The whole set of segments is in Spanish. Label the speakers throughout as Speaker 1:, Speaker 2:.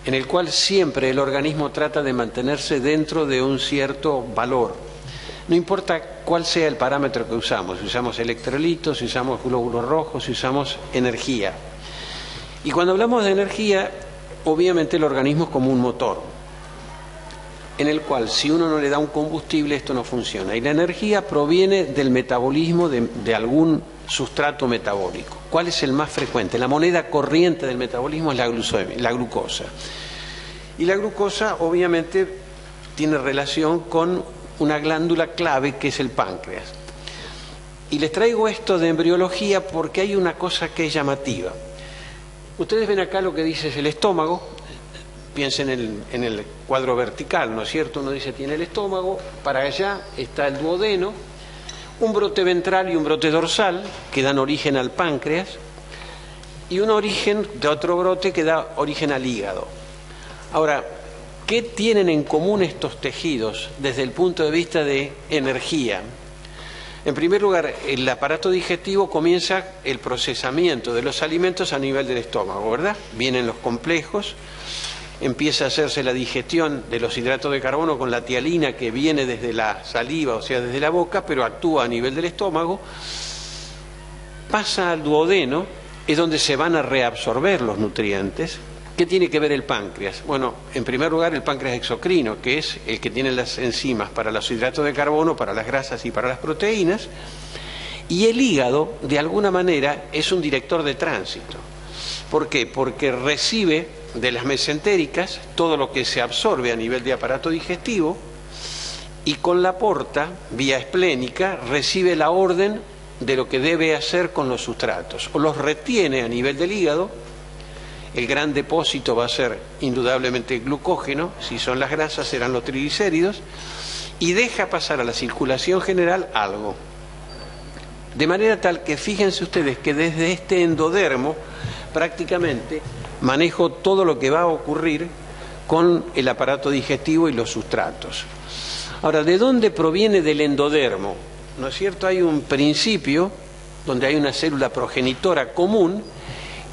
Speaker 1: en el cual siempre el organismo trata de mantenerse dentro de un cierto valor. No importa cuál sea el parámetro que usamos, si usamos electrolitos, si usamos glóbulos rojos, si usamos energía. Y cuando hablamos de energía, obviamente el organismo es como un motor, en el cual si uno no le da un combustible, esto no funciona. Y la energía proviene del metabolismo de algún sustrato metabólico. ¿Cuál es el más frecuente? La moneda corriente del metabolismo es la glucosa. Y la glucosa obviamente tiene relación con una glándula clave que es el páncreas. Y les traigo esto de embriología porque hay una cosa que es llamativa. Ustedes ven acá lo que dice es el estómago. Piensen en el cuadro vertical, ¿no es cierto? Uno dice tiene el estómago, para allá está el duodeno, un brote ventral y un brote dorsal que dan origen al páncreas y un origen de otro brote que da origen al hígado. Ahora, ¿qué tienen en común estos tejidos desde el punto de vista de energía? En primer lugar, el aparato digestivo comienza el procesamiento de los alimentos a nivel del estómago, ¿verdad? Vienen los complejos, empieza a hacerse la digestión de los hidratos de carbono con la tialina que viene desde la saliva, o sea, desde la boca, pero actúa a nivel del estómago, pasa al duodeno, es donde se van a reabsorber los nutrientes. ¿Qué tiene que ver el páncreas? Bueno, en primer lugar el páncreas exocrino, que es el que tiene las enzimas para los hidratos de carbono, para las grasas y para las proteínas, y el hígado, de alguna manera, es un director de tránsito. ¿Por qué? Porque recibe de las mesentéricas todo lo que se absorbe a nivel de aparato digestivo y con la porta, vía esplénica, recibe la orden de lo que debe hacer con los sustratos. O los retiene a nivel del hígado. El gran depósito va a ser indudablemente glucógeno, si son las grasas serán los triglicéridos, y deja pasar a la circulación general algo. De manera tal que fíjense ustedes que desde este endodermo prácticamente manejo todo lo que va a ocurrir con el aparato digestivo y los sustratos. Ahora, ¿de dónde proviene del endodermo? ¿No es cierto? Hay un principio donde hay una célula progenitora común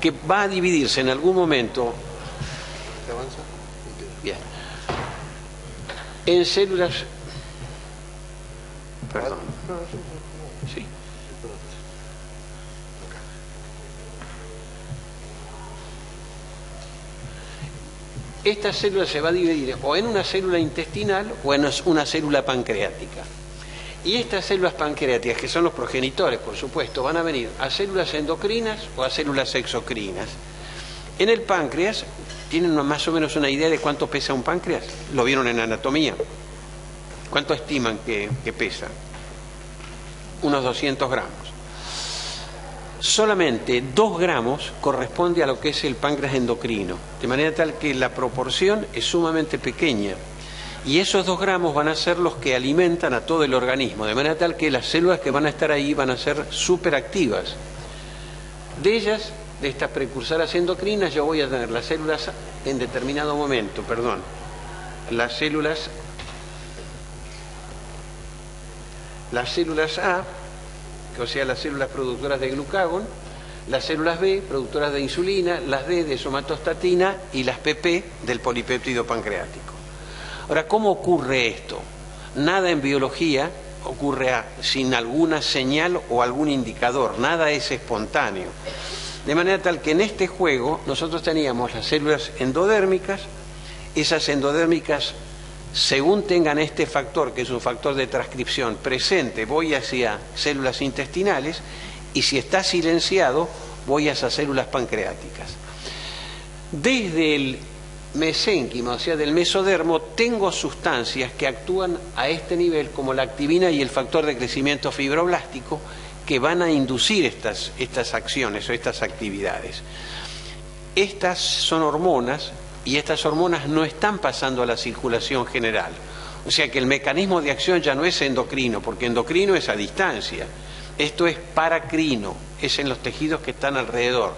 Speaker 1: que va a dividirse en algún momento. Bien. En células. Perdón. Sí. Esta célula se va a dividir o en una célula intestinal o en una célula pancreática. Y estas células pancreáticas, que son los progenitores, por supuesto, van a venir a células endocrinas o a células exocrinas. En el páncreas, ¿tienen más o menos una idea de cuánto pesa un páncreas? Lo vieron en anatomía. ¿Cuánto estiman que pesa? Unos 200 gramos. Solamente 2 gramos corresponde a lo que es el páncreas endocrino, de manera tal que la proporción es sumamente pequeña. Y esos 2 gramos van a ser los que alimentan a todo el organismo, de manera tal que las células que van a estar ahí van a ser superactivas. De ellas, de estas precursoras endocrinas, yo voy a tener las células en determinado momento, las células A, o sea, las células productoras de glucagón, las células B, productoras de insulina, las D de somatostatina y las PP del polipéptido pancreático. Ahora, ¿cómo ocurre esto? Nada en biología ocurre sin alguna señal o algún indicador, nada es espontáneo. De manera tal que en este juego nosotros teníamos las células endodérmicas, esas endodérmicas, según tengan este factor, que es un factor de transcripción presente, voy hacia células intestinales, y si está silenciado, voy hacia células pancreáticas. Desde el mesénquima, o sea, del mesodermo, tengo sustancias que actúan a este nivel, como la activina y el factor de crecimiento fibroblástico, que van a inducir estas acciones o estas actividades. Estas son hormonas, y estas hormonas no están pasando a la circulación general. O sea que el mecanismo de acción ya no es endocrino, porque endocrino es a distancia. Esto es paracrino, es en los tejidos que están alrededor.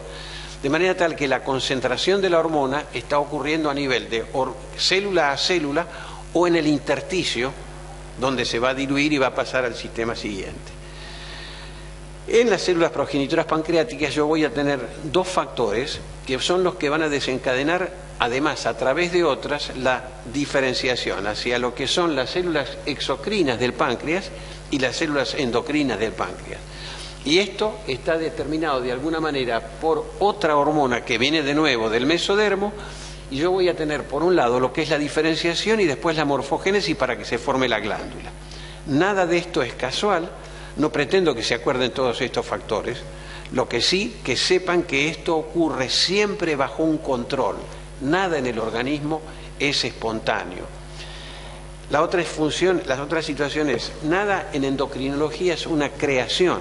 Speaker 1: De manera tal que la concentración de la hormona está ocurriendo a nivel de célula a célula o en el intersticio, donde se va a diluir y va a pasar al sistema siguiente. En las células progenitoras pancreáticas yo voy a tener dos factores que son los que van a desencadenar, además a través de otras, la diferenciación hacia lo que son las células exocrinas del páncreas y las células endocrinas del páncreas. Y esto está determinado de alguna manera por otra hormona que viene de nuevo del mesodermo, y yo voy a tener por un lado lo que es la diferenciación y después la morfogénesis para que se forme la glándula. Nada de esto es casual, no pretendo que se acuerden todos estos factores, lo que sí, que sepan que esto ocurre siempre bajo un control, nada en el organismo es espontáneo. La otra función, las otras situaciones, nada en endocrinología es una creación.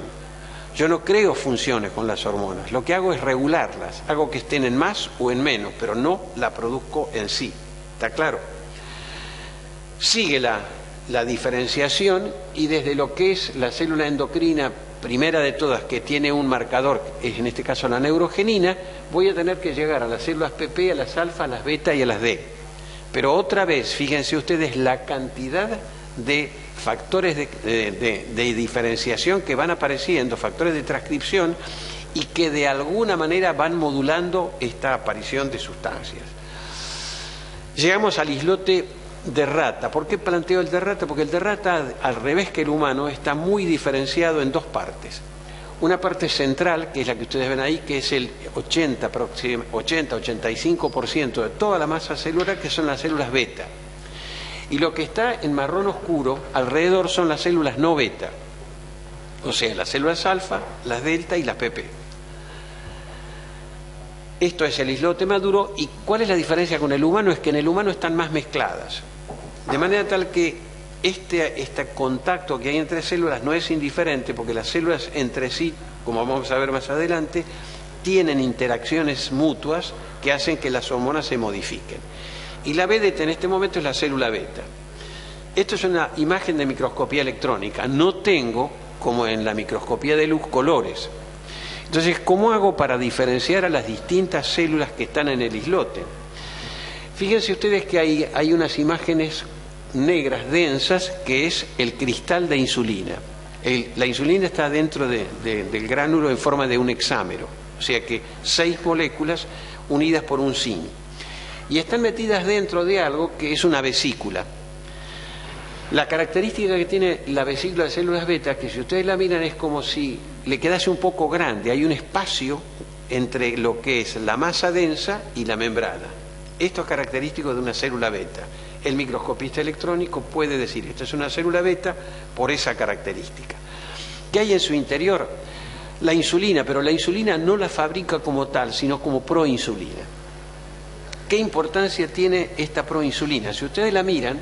Speaker 1: Yo no creo funciones con las hormonas, lo que hago es regularlas, hago que estén en más o en menos, pero no la produzco en sí. ¿Está claro? Sigue la diferenciación y desde lo que es la célula endocrina primera de todas, que tiene un marcador, en este caso la neurogenina, voy a tener que llegar a las células PP, a las alfa, a las beta y a las D. Pero otra vez, fíjense ustedes la cantidad de factores de diferenciación que van apareciendo, factores de transcripción, y que de alguna manera van modulando esta aparición de sustancias. Llegamos al islote de rata. ¿Por qué planteo el de rata? Porque el de rata, al revés que el humano, está muy diferenciado en dos partes. Una parte central, que es la que ustedes ven ahí, que es el 80-85% de toda la masa celular, que son las células beta. Y lo que está en marrón oscuro alrededor son las células no beta, o sea, las células alfa, las delta y las PP. Esto es el islote maduro. ¿Y cuál es la diferencia con el humano? Es que en el humano están más mezcladas, de manera tal que este contacto que hay entre células no es indiferente, porque las células entre sí, como vamos a ver más adelante, tienen interacciones mutuas que hacen que las hormonas se modifiquen. Y la BDT en este momento es la célula beta. Esto es una imagen de microscopía electrónica. No tengo, como en la microscopía de luz, colores. Entonces, ¿cómo hago para diferenciar a las distintas células que están en el islote? Fíjense ustedes que hay unas imágenes negras densas, que es el cristal de insulina. La insulina está dentro del gránulo en forma de un hexámero, o sea que 6 moléculas unidas por un zinc. Y están metidas dentro de algo que es una vesícula. La característica que tiene la vesícula de células beta, que si ustedes la miran es como si le quedase un poco grande, hay un espacio entre lo que es la masa densa y la membrana. Esto es característico de una célula beta. El microscopista electrónico puede decir, esto es una célula beta por esa característica. ¿Qué hay en su interior? La insulina, pero la insulina no la fabrica como tal, sino como proinsulina. ¿Qué importancia tiene esta proinsulina? Si ustedes la miran,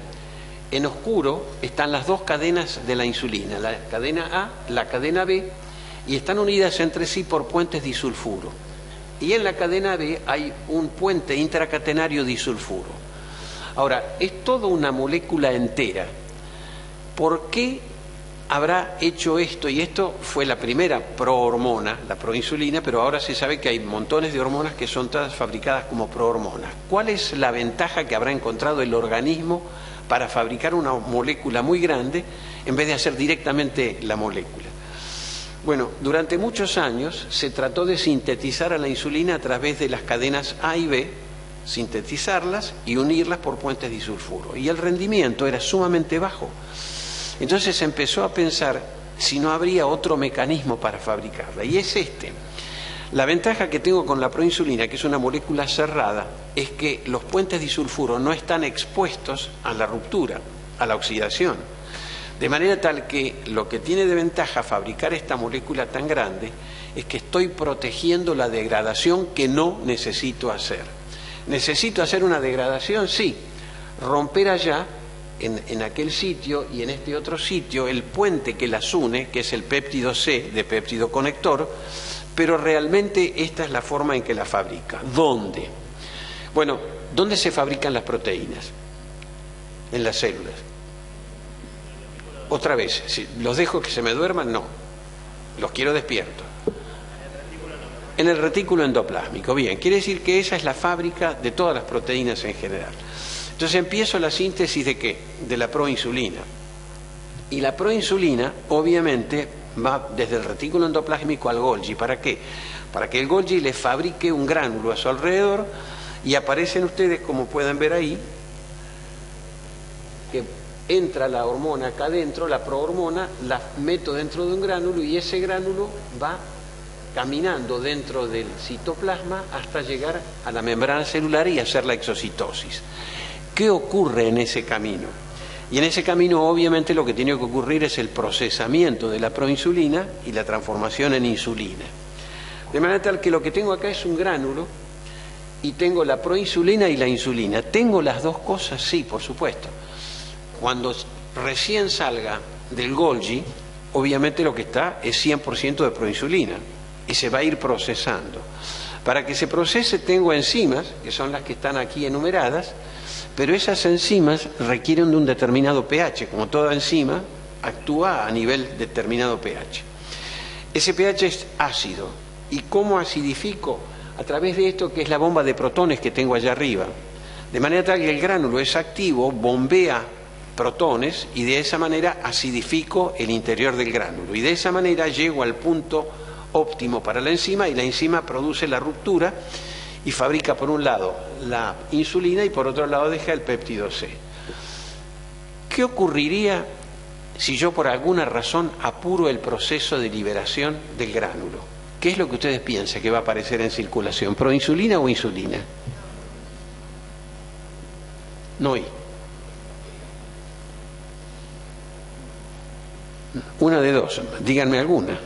Speaker 1: en oscuro están las dos cadenas de la insulina, la cadena A, la cadena B, y están unidas entre sí por puentes disulfuro. Y en la cadena B hay un puente intracatenario disulfuro. Ahora, es toda una molécula entera. ¿Por qué habrá hecho esto? Y esto fue la primera prohormona, la proinsulina, pero ahora se sabe que hay montones de hormonas que son todas fabricadas como prohormonas. ¿Cuál es la ventaja que habrá encontrado el organismo para fabricar una molécula muy grande en vez de hacer directamente la molécula? Bueno, durante muchos años se trató de sintetizar a la insulina a través de las cadenas A y B, sintetizarlas y unirlas por puentes disulfuro. Y el rendimiento era sumamente bajo. Entonces se empezó a pensar si no habría otro mecanismo para fabricarla. Y es este. La ventaja que tengo con la proinsulina, que es una molécula cerrada, es que los puentes disulfuro no están expuestos a la ruptura, a la oxidación. De manera tal que lo que tiene de ventaja fabricar esta molécula tan grande es que estoy protegiendo la degradación que no necesito hacer. ¿Necesito hacer una degradación? Sí. Romper allá, en aquel sitio y en este otro sitio, el puente que las une, que es el péptido C de péptido conector, pero realmente esta es la forma en que la fabrica. ¿Dónde? Bueno, ¿dónde se fabrican las proteínas? En las células. Otra vez, si los dejo que se me duerman, no. Los quiero despiertos. En el retículo endoplásmico. Bien, quiere decir que esa es la fábrica de todas las proteínas en general. Entonces empiezo la síntesis ¿de qué? De la proinsulina. Y la proinsulina, obviamente, va desde el retículo endoplásmico al Golgi. ¿Para qué? Para que el Golgi le fabrique un gránulo a su alrededor y aparecen ustedes, como pueden ver ahí, que entra la hormona acá adentro, la prohormona, la meto dentro de un gránulo y ese gránulo va caminando dentro del citoplasma hasta llegar a la membrana celular y hacer la exocitosis. ¿Qué ocurre en ese camino? Y en ese camino obviamente lo que tiene que ocurrir es el procesamiento de la proinsulina y la transformación en insulina. De manera tal que lo que tengo acá es un gránulo y tengo la proinsulina y la insulina. ¿Tengo las dos cosas? Sí, por supuesto. Cuando recién salga del Golgi, obviamente lo que está es 100% de proinsulina y se va a ir procesando. Para que se procese tengo enzimas, que son las que están aquí enumeradas, pero esas enzimas requieren de un determinado pH, como toda enzima actúa a nivel determinado pH. Ese pH es ácido. ¿Y cómo acidifico? A través de esto que es la bomba de protones que tengo allá arriba. De manera tal que el gránulo es activo, bombea protones y de esa manera acidifico el interior del gránulo. Y de esa manera llego al punto óptimo para la enzima y la enzima produce la ruptura y fabrica por un lado la insulina y por otro lado deja el péptido C. ¿Qué ocurriría si yo por alguna razón apuro el proceso de liberación del gránulo? ¿Qué es lo que ustedes piensan que va a aparecer en circulación? ¿Proinsulina o insulina? No hay. Una de dos, díganme alguna.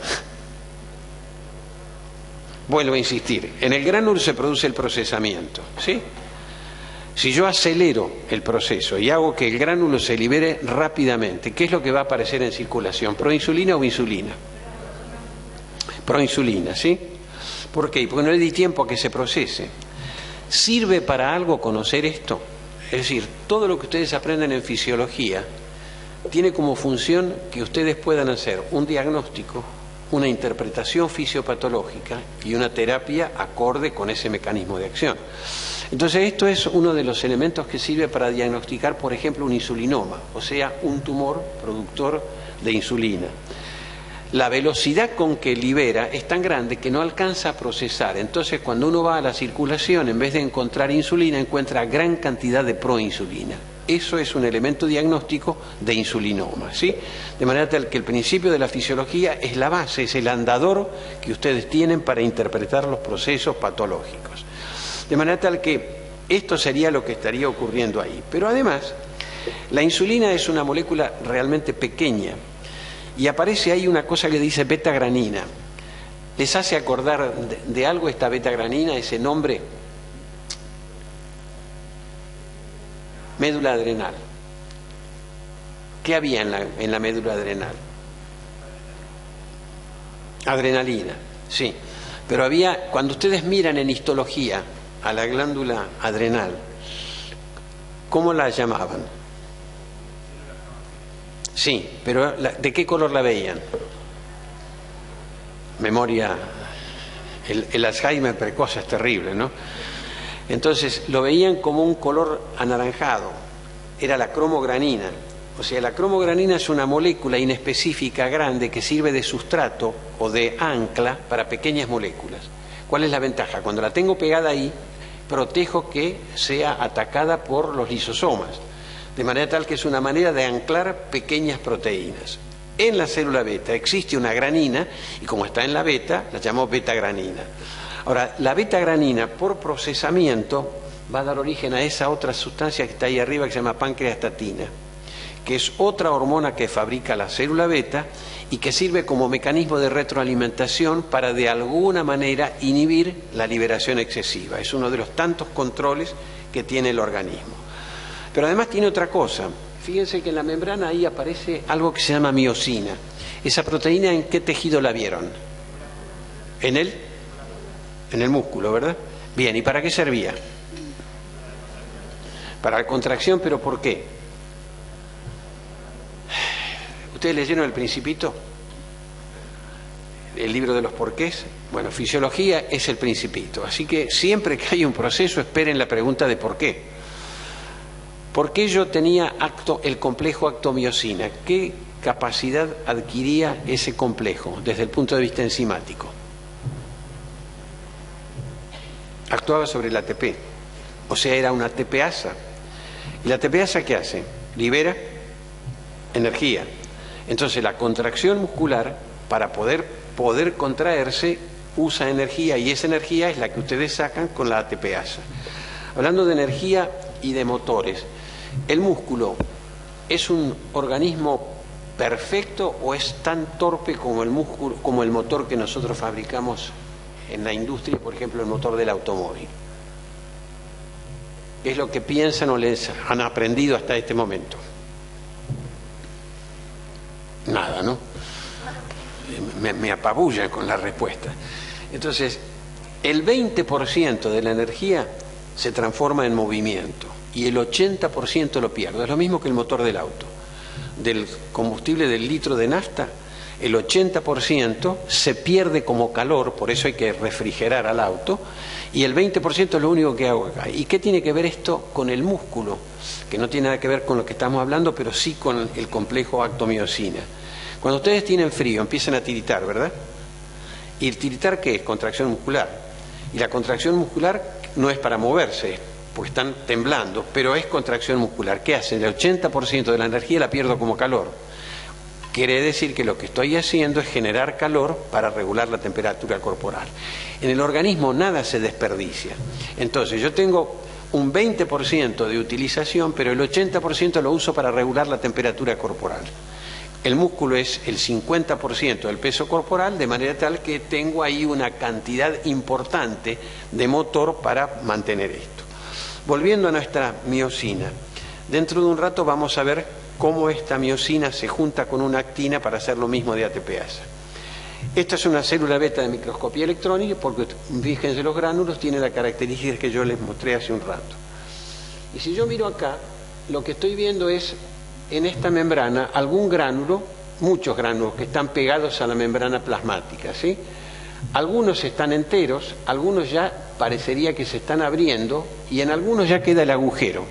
Speaker 1: Vuelvo a insistir, en el gránulo se produce el procesamiento, ¿sí? Si yo acelero el proceso y hago que el gránulo se libere rápidamente, ¿qué es lo que va a aparecer en circulación? ¿Proinsulina o insulina? Proinsulina, ¿sí? ¿Por qué? Porque no le di tiempo a que se procese. ¿Sirve para algo conocer esto? Es decir, todo lo que ustedes aprenden en fisiología tiene como función que ustedes puedan hacer un diagnóstico, una interpretación fisiopatológica y una terapia acorde con ese mecanismo de acción. Entonces esto es uno de los elementos que sirve para diagnosticar, por ejemplo, un insulinoma, o sea, un tumor productor de insulina. La velocidad con que libera es tan grande que no alcanza a procesar. Entonces cuando uno va a la circulación, en vez de encontrar insulina, encuentra gran cantidad de proinsulina. Eso es un elemento diagnóstico de insulinoma, ¿sí? De manera tal que el principio de la fisiología es la base, es el andador que ustedes tienen para interpretar los procesos patológicos. De manera tal que esto sería lo que estaría ocurriendo ahí. Pero además, la insulina es una molécula realmente pequeña y aparece ahí una cosa que dice beta-granina. ¿Les hace acordar de algo esta beta-granina, ese nombre? Médula adrenal. ¿Qué había en la médula adrenal? Adrenalina, sí. Pero había, cuando ustedes miran en histología a la glándula adrenal, ¿cómo la llamaban? Sí, pero ¿de qué color la veían? Memoria, el Alzheimer precoz es terrible, ¿no? Entonces lo veían como un color anaranjado, era la cromogranina. O sea, la cromogranina es una molécula inespecífica grande que sirve de sustrato o de ancla para pequeñas moléculas. ¿Cuál es la ventaja? Cuando la tengo pegada ahí, protejo que sea atacada por los lisosomas, de manera tal que es una manera de anclar pequeñas proteínas. En la célula beta existe una granina y como está en la beta, la llamamos beta-granina. Ahora, la beta-granina por procesamiento va a dar origen a esa otra sustancia que está ahí arriba que se llama pancreastatina, que es otra hormona que fabrica la célula beta y que sirve como mecanismo de retroalimentación para de alguna manera inhibir la liberación excesiva. Es uno de los tantos controles que tiene el organismo. Pero además tiene otra cosa. Fíjense que en la membrana ahí aparece algo que se llama miosina. ¿Esa proteína en qué tejido la vieron? En el músculo, ¿verdad? Bien, ¿y para qué servía? Para la contracción, ¿pero por qué? ¿Ustedes leyeron El Principito? El libro de los porqués. Bueno, fisiología es El Principito. Así que siempre que hay un proceso, esperen la pregunta de por qué. ¿Por qué yo tenía el complejo actomiosina? ¿Qué capacidad adquiría ese complejo desde el punto de vista enzimático? Actuaba sobre la ATP, o sea, era una ATPasa. ¿Y la ATPasa qué hace? Libera energía. Entonces la contracción muscular, para poder contraerse, usa energía, y esa energía es la que ustedes sacan con la ATPasa. Hablando de energía y de motores, ¿el músculo es un organismo perfecto o es tan torpe como el músculo, como el motor que nosotros fabricamos en la industria, por ejemplo, el motor del automóvil? ¿Qué es lo que piensan o les han aprendido hasta este momento? Nada, ¿no? Me apabullan con la respuesta. Entonces, el 20% de la energía se transforma en movimiento y el 80% lo pierde. Es lo mismo que el motor del auto. Del combustible del litro de nafta, el 80% se pierde como calor, por eso hay que refrigerar al auto, y el 20% es lo único que hago acá. ¿Y qué tiene que ver esto con el músculo? Que no tiene nada que ver con lo que estamos hablando, pero sí con el complejo actomiosina. Cuando ustedes tienen frío, empiezan a tiritar, ¿verdad? ¿Y el tiritar qué es? Contracción muscular. Y la contracción muscular no es para moverse, porque están temblando, pero es contracción muscular. ¿Qué hacen? El 80% de la energía la pierdo como calor. Quiere decir que lo que estoy haciendo es generar calor para regular la temperatura corporal. En el organismo nada se desperdicia. Entonces yo tengo un 20% de utilización, pero el 80% lo uso para regular la temperatura corporal. El músculo es el 50% del peso corporal, de manera tal que tengo ahí una cantidad importante de motor para mantener esto. Volviendo a nuestra miosina, dentro de un rato vamos a ver cómo esta miosina se junta con una actina para hacer lo mismo de ATPasa. Esta es una célula beta de microscopía electrónica, porque fíjense, los gránulos tienen la característica que yo les mostré hace un rato. Y si yo miro acá, lo que estoy viendo es en esta membrana algún gránulo, muchos gránulos que están pegados a la membrana plasmática, ¿sí? Algunos están enteros, algunos ya parecería que se están abriendo y en algunos ya queda el agujero.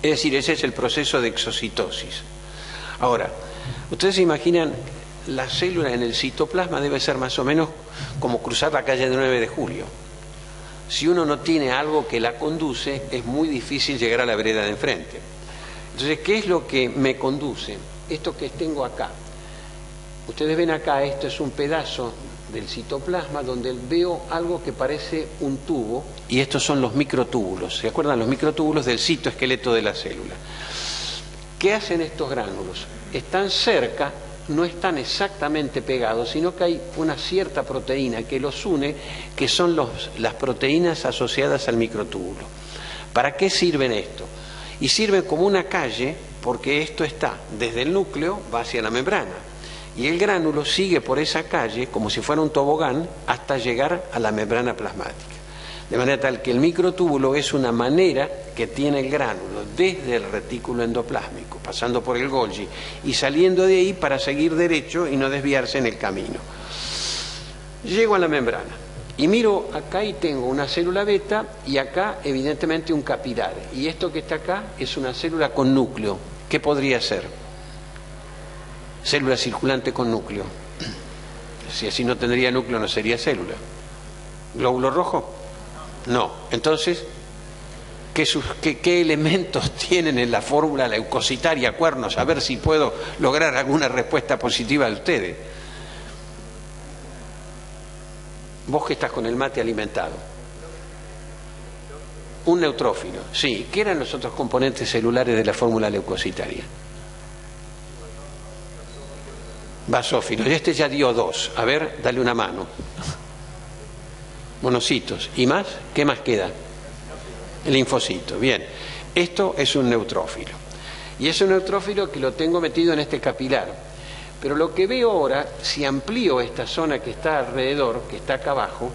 Speaker 1: Es decir, ese es el proceso de exocitosis. Ahora, ustedes se imaginan, la célula en el citoplasma debe ser más o menos como cruzar la calle de 9 de Julio. Si uno no tiene algo que la conduce, es muy difícil llegar a la vereda de enfrente. Entonces, ¿qué es lo que me conduce? Esto que tengo acá. Ustedes ven acá, esto es un pedazo del citoplasma donde veo algo que parece un tubo, y estos son los microtúbulos. ¿Se acuerdan? Los microtúbulos del citoesqueleto de la célula. ¿Qué hacen estos gránulos? Están cerca, no están exactamente pegados, sino que hay una cierta proteína que los une, que son las proteínas asociadas al microtúbulo. ¿Para qué sirven esto? Y sirven como una calle, porque esto está desde el núcleo, va hacia la membrana, y el gránulo sigue por esa calle como si fuera un tobogán hasta llegar a la membrana plasmática. De manera tal que el microtúbulo es una manera que tiene el gránulo desde el retículo endoplásmico, pasando por el Golgi y saliendo de ahí para seguir derecho y no desviarse en el camino. Llego a la membrana y miro acá y tengo una célula beta y acá evidentemente un capilar. Y esto que está acá es una célula con núcleo. ¿Qué podría ser? Célula circulante con núcleo. Si así no tendría núcleo, no sería célula. ¿Glóbulo rojo? No. Entonces, ¿qué elementos tienen en la fórmula leucocitaria cuernos? A ver si puedo lograr alguna respuesta positiva de ustedes. Vos que estás con el mate alimentado. Un neutrófilo, sí. ¿Qué eran los otros componentes celulares de la fórmula leucocitaria? Basófilos. Y este ya dio dos. A ver, dale una mano. Monocitos. ¿Y más? ¿Qué más queda? El linfocito. Bien. Esto es un neutrófilo. Y es un neutrófilo que lo tengo metido en este capilar. Pero lo que veo ahora, si amplío esta zona que está alrededor, que está acá abajo,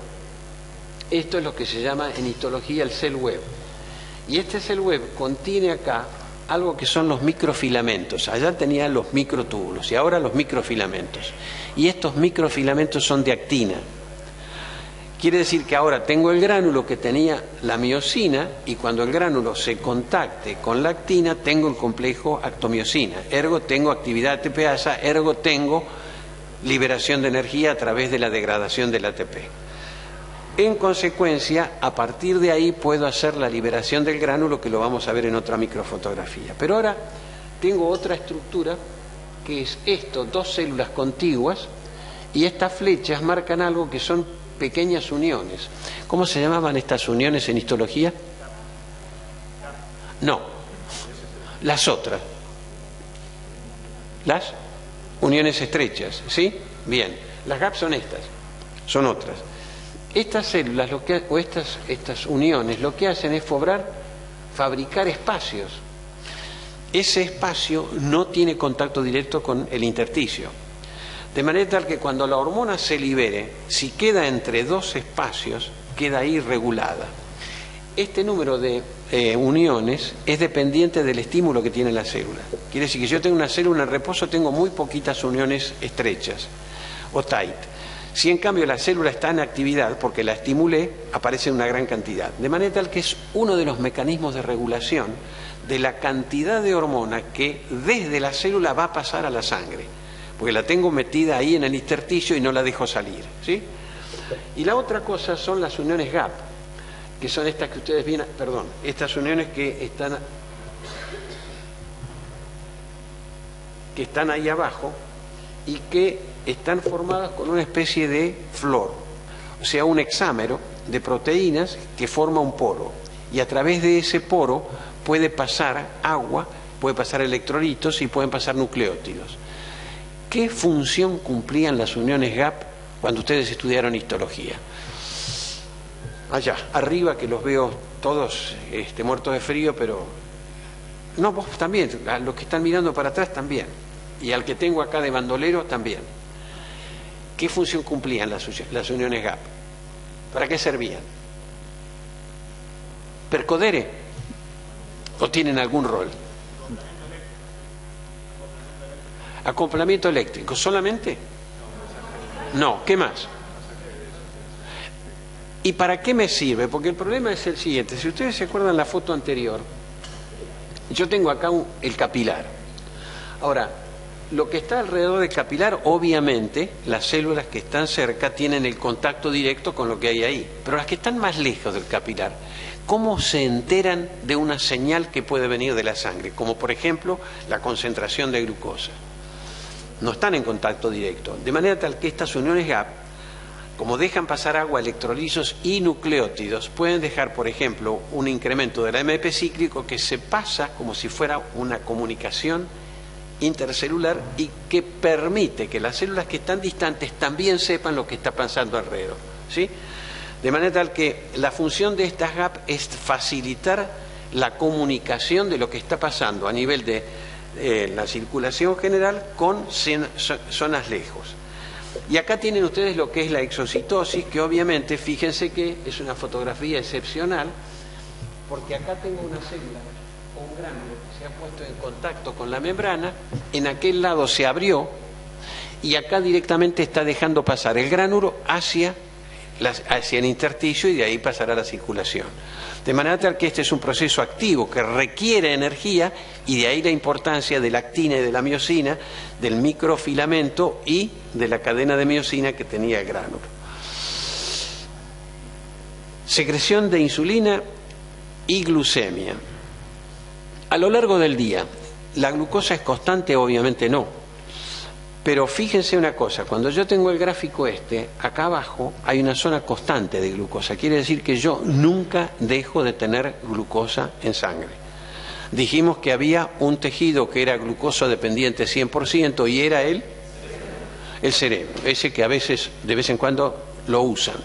Speaker 1: esto es lo que se llama en histología el cell web. Y este cell web contiene acá algo que son los microfilamentos. Allá tenía los microtúbulos y ahora los microfilamentos. Y estos microfilamentos son de actina. Quiere decir que ahora tengo el gránulo que tenía la miosina y cuando el gránulo se contacte con la actina tengo el complejo actomiosina. Ergo tengo actividad ATPasa, ergo tengo liberación de energía a través de la degradación del ATP. En consecuencia, a partir de ahí puedo hacer la liberación del gránulo, que lo vamos a ver en otra microfotografía. Pero ahora tengo otra estructura que es esto, dos células contiguas, y estas flechas marcan algo que son pequeñas uniones. ¿Cómo se llamaban estas uniones en histología? No, las otras. Las uniones estrechas, ¿sí? Bien, las GAP son estas, son otras. Estas células, estas uniones, lo que hacen es fabricar espacios. Ese espacio no tiene contacto directo con el intersticio. De manera tal que cuando la hormona se libere, si queda entre dos espacios, queda ahí regulada. Este número de uniones es dependiente del estímulo que tiene la célula. Quiere decir que si yo tengo una célula en reposo, tengo muy poquitas uniones estrechas o tight. Si en cambio la célula está en actividad, porque la estimulé, aparece una gran cantidad. De manera tal que es uno de los mecanismos de regulación de la cantidad de hormona que desde la célula va a pasar a la sangre. Porque la tengo metida ahí en el intersticio y no la dejo salir, ¿sí? Y la otra cosa son las uniones GAP, que son estas que ustedes vienen, perdón, estas uniones que están ahí abajo y que están formadas con una especie de flor, o sea, un hexámero de proteínas que forma un poro, y a través de ese poro puede pasar agua, puede pasar electrolitos y pueden pasar nucleótidos. ¿Qué función cumplían las uniones GAP cuando ustedes estudiaron histología? Allá, arriba, que los veo todos muertos de frío, pero... No, vos también, a los que están mirando para atrás también, y al que tengo acá de bandolero también. ¿Qué función cumplían las uniones GAP? ¿Para qué servían? ¿Percodere? ¿O tienen algún rol? ¿Acoplamiento eléctrico solamente? No, ¿qué más? ¿Y para qué me sirve? Porque el problema es el siguiente. Si ustedes se acuerdan la foto anterior, yo tengo acá el capilar. Ahora, lo que está alrededor del capilar, obviamente, las células que están cerca tienen el contacto directo con lo que hay ahí. Pero las que están más lejos del capilar, ¿cómo se enteran de una señal que puede venir de la sangre? Como por ejemplo, la concentración de glucosa. No están en contacto directo. De manera tal que estas uniones GAP, como dejan pasar agua, electrolitos y nucleótidos, pueden dejar, por ejemplo, un incremento del AMP cíclico que se pasa como si fuera una comunicación intercelular y que permite que las células que están distantes también sepan lo que está pasando alrededor, ¿sí? De manera tal que la función de estas GAP es facilitar la comunicación de lo que está pasando a nivel de la circulación general con zonas lejos. Y acá tienen ustedes lo que es la exocitosis, que obviamente, fíjense que es una fotografía excepcional, porque acá tengo una célula o un gránulo que se ha puesto en contacto con la membrana, en aquel lado se abrió y acá directamente está dejando pasar el gránulo hacia el intersticio y de ahí pasará a la circulación. De manera tal que este es un proceso activo que requiere energía y de ahí la importancia de la actina y de la miosina, del microfilamento y de la cadena de miosina que tenía el gránulo. Secreción de insulina y glucemia. A lo largo del día, ¿la glucosa es constante? Obviamente no. Pero fíjense una cosa, cuando yo tengo el gráfico acá abajo hay una zona constante de glucosa. Quiere decir que yo nunca dejo de tener glucosa en sangre. Dijimos que había un tejido que era glucosa dependiente 100% y era el cerebro, ese que a veces, de vez en cuando, lo usan.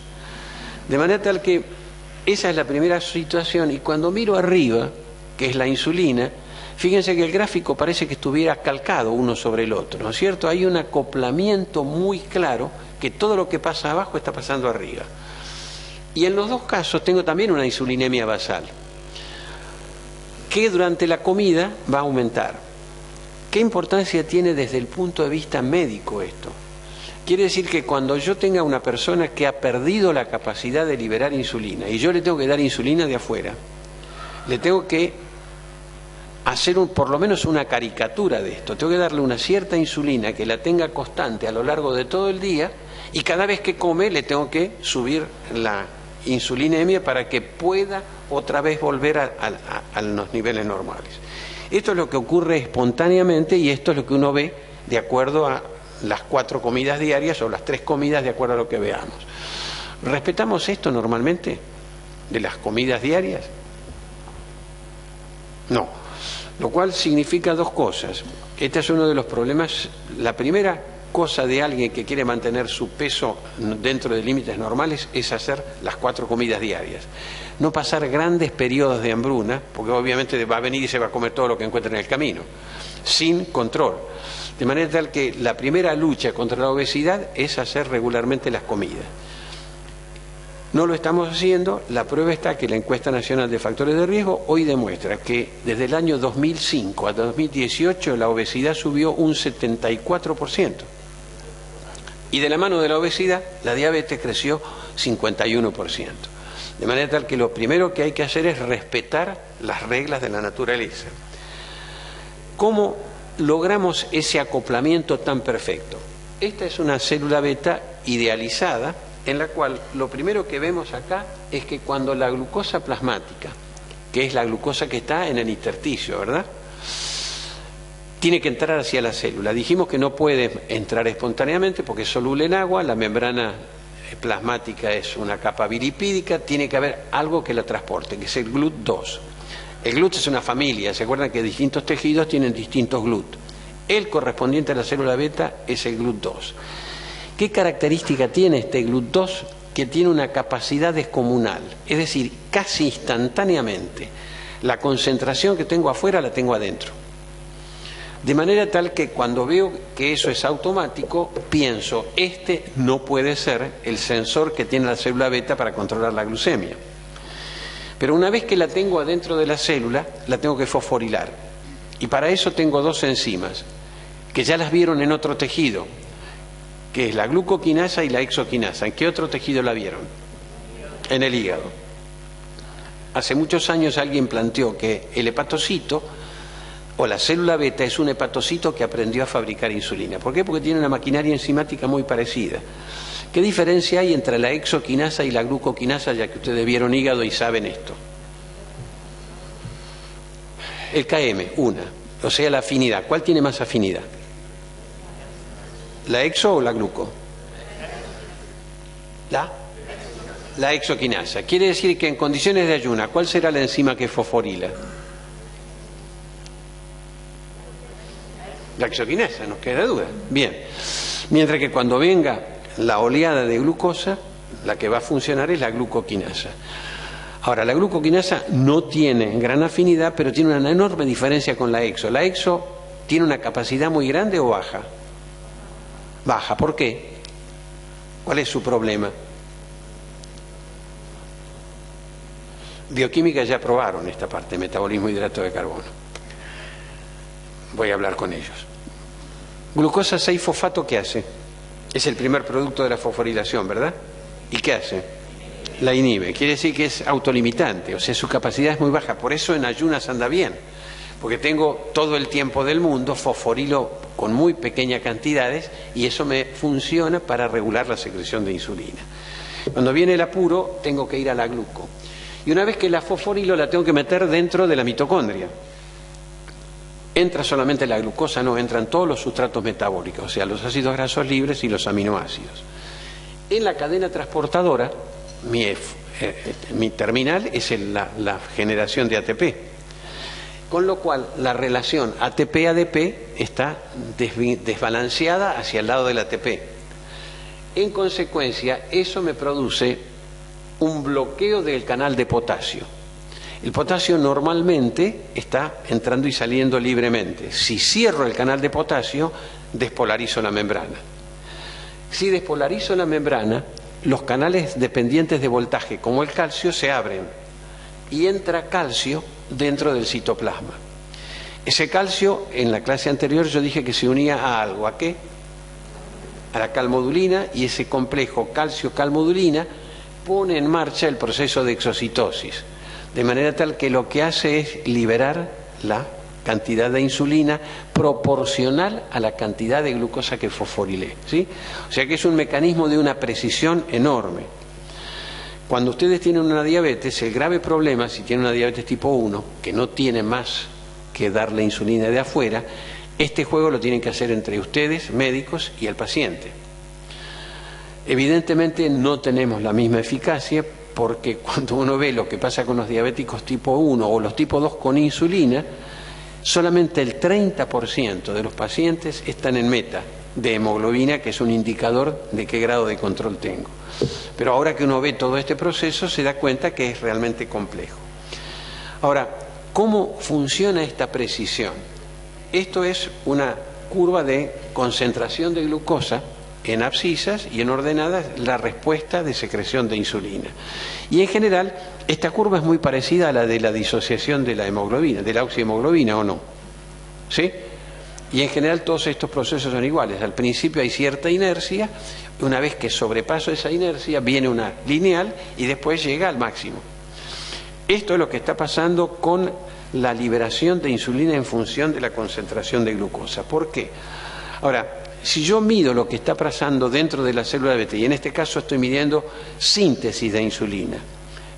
Speaker 1: De manera tal que esa es la primera situación, y cuando miro arriba, que es la insulina, fíjense que el gráfico parece que estuviera calcado uno sobre el otro, ¿no es cierto? Hay un acoplamiento muy claro que todo lo que pasa abajo está pasando arriba. Y en los dos casos tengo también una insulinemia basal, que durante la comida va a aumentar. ¿Qué importancia tiene desde el punto de vista médico esto? Quiere decir que cuando yo tenga una persona que ha perdido la capacidad de liberar insulina y yo le tengo que dar insulina de afuera, le tengo que hacer por lo menos una caricatura de esto. Tengo que darle una cierta insulina que la tenga constante a lo largo de todo el día y cada vez que come le tengo que subir la insulinemia para que pueda otra vez volver a los niveles normales. Esto es lo que ocurre espontáneamente y esto es lo que uno ve de acuerdo a las 4 comidas diarias o las 3 comidas de acuerdo a lo que veamos. ¿Respetamos esto normalmente de las comidas diarias? No. Lo cual significa 2 cosas. Este es uno de los problemas. La primera cosa de alguien que quiere mantener su peso dentro de límites normales es hacer las 4 comidas diarias. No pasar grandes periodos de hambruna, porque obviamente va a venir y se va a comer todo lo que encuentre en el camino, sin control. De manera tal que la primera lucha contra la obesidad es hacer regularmente las comidas. No lo estamos haciendo. La prueba está que la encuesta nacional de factores de riesgo hoy demuestra que desde el año 2005 a 2018 la obesidad subió un 74%. Y de la mano de la obesidad, la diabetes creció 51%. De manera tal que lo primero que hay que hacer es respetar las reglas de la naturaleza. ¿Cómo logramos ese acoplamiento tan perfecto? Esta es una célula beta idealizada, en la cual lo primero que vemos acá es que cuando la glucosa plasmática, que es la glucosa que está en el intersticio, ¿verdad?, tiene que entrar hacia la célula. Dijimos que no puede entrar espontáneamente porque es soluble en agua, la membrana plasmática es una capa bilipídica, tiene que haber algo que la transporte, que es el GLUT2. El GLUT es una familia, ¿se acuerdan que distintos tejidos tienen distintos GLUT? El correspondiente a la célula beta es el GLUT2. ¿Qué característica tiene este GLUT2? Que tiene una capacidad descomunal, es decir, casi instantáneamente la concentración que tengo afuera la tengo adentro. De manera tal que cuando veo que eso es automático, pienso, este no puede ser el sensor que tiene la célula beta para controlar la glucemia. Pero una vez que la tengo adentro de la célula, la tengo que fosforilar. Y para eso tengo 2 enzimas, que ya las vieron en otro tejido, que es la glucoquinasa y la exoquinasa. ¿En qué otro tejido la vieron? En el hígado. Hace muchos años alguien planteó que el hepatocito o la célula beta es un hepatocito que aprendió a fabricar insulina. ¿Por qué? Porque tiene una maquinaria enzimática muy parecida. ¿Qué diferencia hay entre la exoquinasa y la glucoquinasa, ya que ustedes vieron hígado y saben esto? El KM, una. O sea, la afinidad. ¿Cuál tiene más afinidad? ¿La exo o la gluco? La exoquinasa. Quiere decir que en condiciones de ayuna, ¿cuál será la enzima que fosforila? La exoquinasa, no queda duda. Bien. Mientras que cuando venga la oleada de glucosa, la que va a funcionar es la glucoquinasa. Ahora, la glucoquinasa no tiene gran afinidad, pero tiene una enorme diferencia con la exo. ¿La exo tiene una capacidad muy grande o baja? Baja. ¿Por qué? ¿Cuál es su problema? Bioquímica ya probaron esta parte, metabolismo hidrato de carbono. Voy a hablar con ellos. Glucosa 6-fosfato, ¿qué hace? Es el primer producto de la fosforilación, ¿verdad? ¿Y qué hace? La inhibe. Quiere decir que es autolimitante, o sea, su capacidad es muy baja. Por eso en ayunas anda bien, porque tengo todo el tiempo del mundo, fosforilo con muy pequeñas cantidades y eso me funciona para regular la secreción de insulina. Cuando viene el apuro, tengo que ir a la gluco. Y una vez que la fosforilo la tengo que meter dentro de la mitocondria. Entra solamente la glucosa, no, entran todos los sustratos metabólicos, o sea, los ácidos grasos libres y los aminoácidos. En la cadena transportadora, mi terminal es la generación de ATP. Con lo cual, la relación ATP-ADP está desbalanceada hacia el lado del ATP. En consecuencia, eso me produce un bloqueo del canal de potasio. El potasio normalmente está entrando y saliendo libremente. Si cierro el canal de potasio, despolarizo la membrana. Si despolarizo la membrana, los canales dependientes de voltaje, como el calcio, se abren y entra calcio dentro del citoplasma. Ese calcio, en la clase anterior yo dije que se unía a algo. ¿A qué? a la calmodulina y ese complejo calcio-calmodulina pone en marcha el proceso de exocitosis, de manera tal que lo que hace es liberar la cantidad de insulina proporcional a la cantidad de glucosa que fosforilé, ¿sí? O sea que es un mecanismo de una precisión enorme. Cuando ustedes tienen una diabetes, el grave problema, si tienen una diabetes tipo 1, que no tiene más que darle insulina de afuera, este juego lo tienen que hacer entre ustedes, médicos, y el paciente. Evidentemente no tenemos la misma eficacia, porque cuando uno ve lo que pasa con los diabéticos tipo 1 o los tipo 2 con insulina, solamente el 30% de los pacientes están en meta de hemoglobina, que es un indicador de qué grado de control tengo. Pero ahora que uno ve todo este proceso, se da cuenta que es realmente complejo. Ahora, ¿cómo funciona esta precisión? Esto es una curva de concentración de glucosa en abscisas y en ordenadas la respuesta de secreción de insulina. Y en general, esta curva es muy parecida a la de la disociación de la hemoglobina, de la oxihemoglobina, ¿o no? ¿Sí? Y en general todos estos procesos son iguales. Al principio hay cierta inercia, una vez que sobrepaso esa inercia viene una lineal y después llega al máximo. Esto es lo que está pasando con la liberación de insulina en función de la concentración de glucosa. ¿Por qué? Ahora, si yo mido lo que está pasando dentro de la célula beta, y en este caso estoy midiendo síntesis de insulina,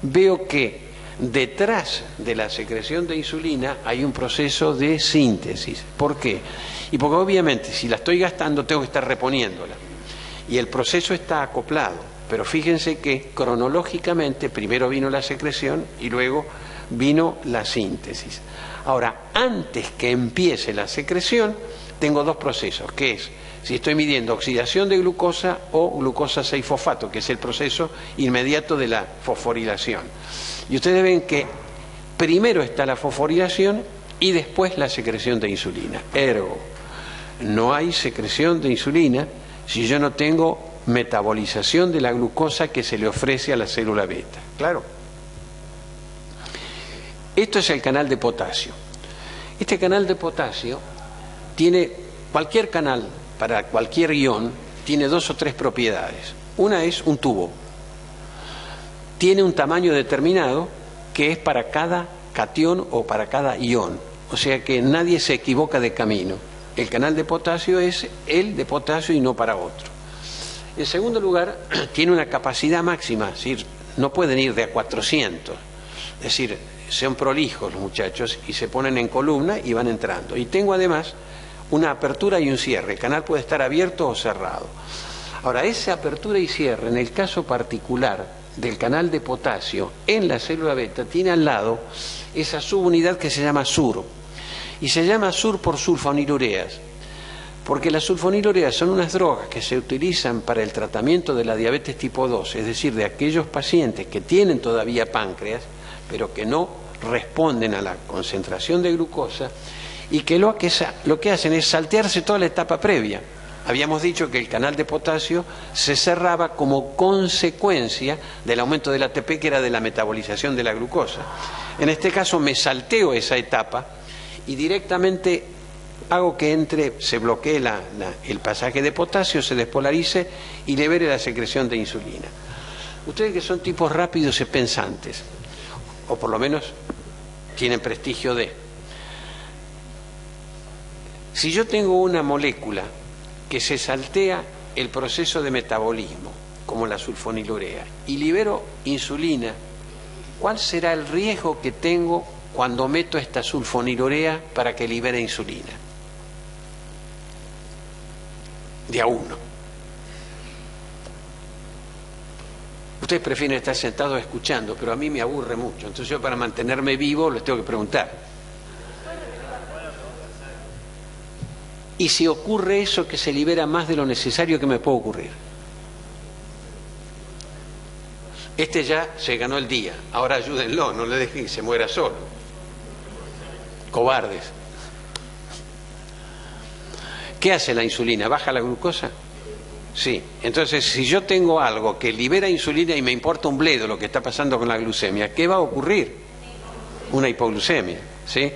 Speaker 1: veo que detrás de la secreción de insulina hay un proceso de síntesis. ¿Por qué? Y porque obviamente si la estoy gastando tengo que estar reponiéndola. Y el proceso está acoplado, pero fíjense que cronológicamente primero vino la secreción y luego vino la síntesis. Ahora, antes que empiece la secreción, tengo dos procesos, que es si estoy midiendo oxidación de glucosa o glucosa 6-fosfato, que es el proceso inmediato de la fosforilación. Y ustedes ven que primero está la fosforilación y después la secreción de insulina. Ergo, no hay secreción de insulina si yo no tengo metabolización de la glucosa que se le ofrece a la célula beta. ¿Claro? Esto es el canal de potasio. Este canal de potasio tiene, cualquier canal para cualquier ion, tiene dos o tres propiedades. Una es un tubo. Tiene un tamaño determinado que es para cada catión o para cada ion. O sea que nadie se equivoca de camino. El canal de potasio es el de potasio y no para otro. En segundo lugar, tiene una capacidad máxima, es decir, no pueden ir de a 400. Es decir, sean prolijos los muchachos y se ponen en columna y van entrando. Y tengo además una apertura y un cierre. El canal puede estar abierto o cerrado. Ahora, esa apertura y cierre, en el caso particular del canal de potasio en la célula beta, tiene al lado esa subunidad que se llama SUR. Y se llama SUR por sulfonilureas, porque las sulfonilureas son unas drogas que se utilizan para el tratamiento de la diabetes tipo 2, es decir, de aquellos pacientes que tienen todavía páncreas, pero que no responden a la concentración de glucosa, y que lo que hacen es saltearse toda la etapa previa. Habíamos dicho que el canal de potasio se cerraba como consecuencia del aumento del ATP, que era de la metabolización de la glucosa. En este caso me salteo esa etapa y directamente hago que entre, se bloquee el pasaje de potasio, se despolarice y libere la secreción de insulina. Ustedes que son tipos rápidos y pensantes, o por lo menos tienen prestigio de... Si yo tengo una molécula que se saltea el proceso de metabolismo, como la sulfonilurea, y libero insulina, ¿cuál será el riesgo que tengo cuando meto esta sulfonilurea para que libere insulina? De a uno. Ustedes prefieren estar sentados escuchando, pero a mí me aburre mucho. Entonces yo, para mantenerme vivo, les tengo que preguntar. Y si ocurre eso, que se libera más de lo necesario, que me puede ocurrir. Este ya se ganó el día, ahora ayúdenlo, no le dejen que se muera solo. Cobardes. ¿Qué hace la insulina? ¿Baja la glucosa? Sí. Entonces, si yo tengo algo que libera insulina y me importa un bledo lo que está pasando con la glucemia, ¿qué va a ocurrir? Una hipoglucemia, ¿sí?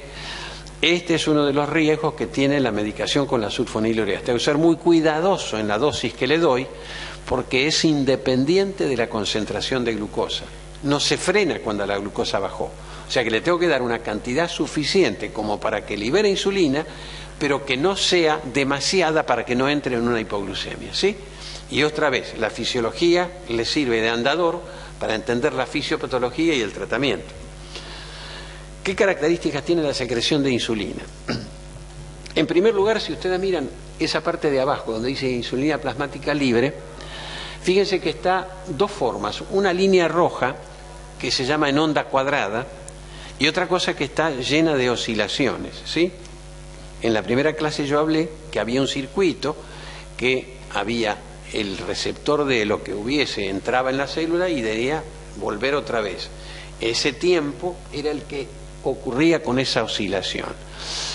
Speaker 1: Este es uno de los riesgos que tiene la medicación con la sulfonilureas. Tengo que ser muy cuidadoso en la dosis que le doy porque es independiente de la concentración de glucosa. No se frena cuando la glucosa bajó. O sea que le tengo que dar una cantidad suficiente como para que libere insulina, pero que no sea demasiada para que no entre en una hipoglucemia, ¿sí? Y otra vez, la fisiología le sirve de andador para entender la fisiopatología y el tratamiento. ¿Qué características tiene la secreción de insulina? En primer lugar, si ustedes miran esa parte de abajo donde dice insulina plasmática libre, fíjense que está dos formas, una línea roja que se llama en onda cuadrada y otra cosa que está llena de oscilaciones, ¿sí? En la primera clase yo hablé que había un circuito, que había el receptor de lo que hubiese entraba en la célula y debía volver otra vez. Ese tiempo era el que ocurría con esa oscilación.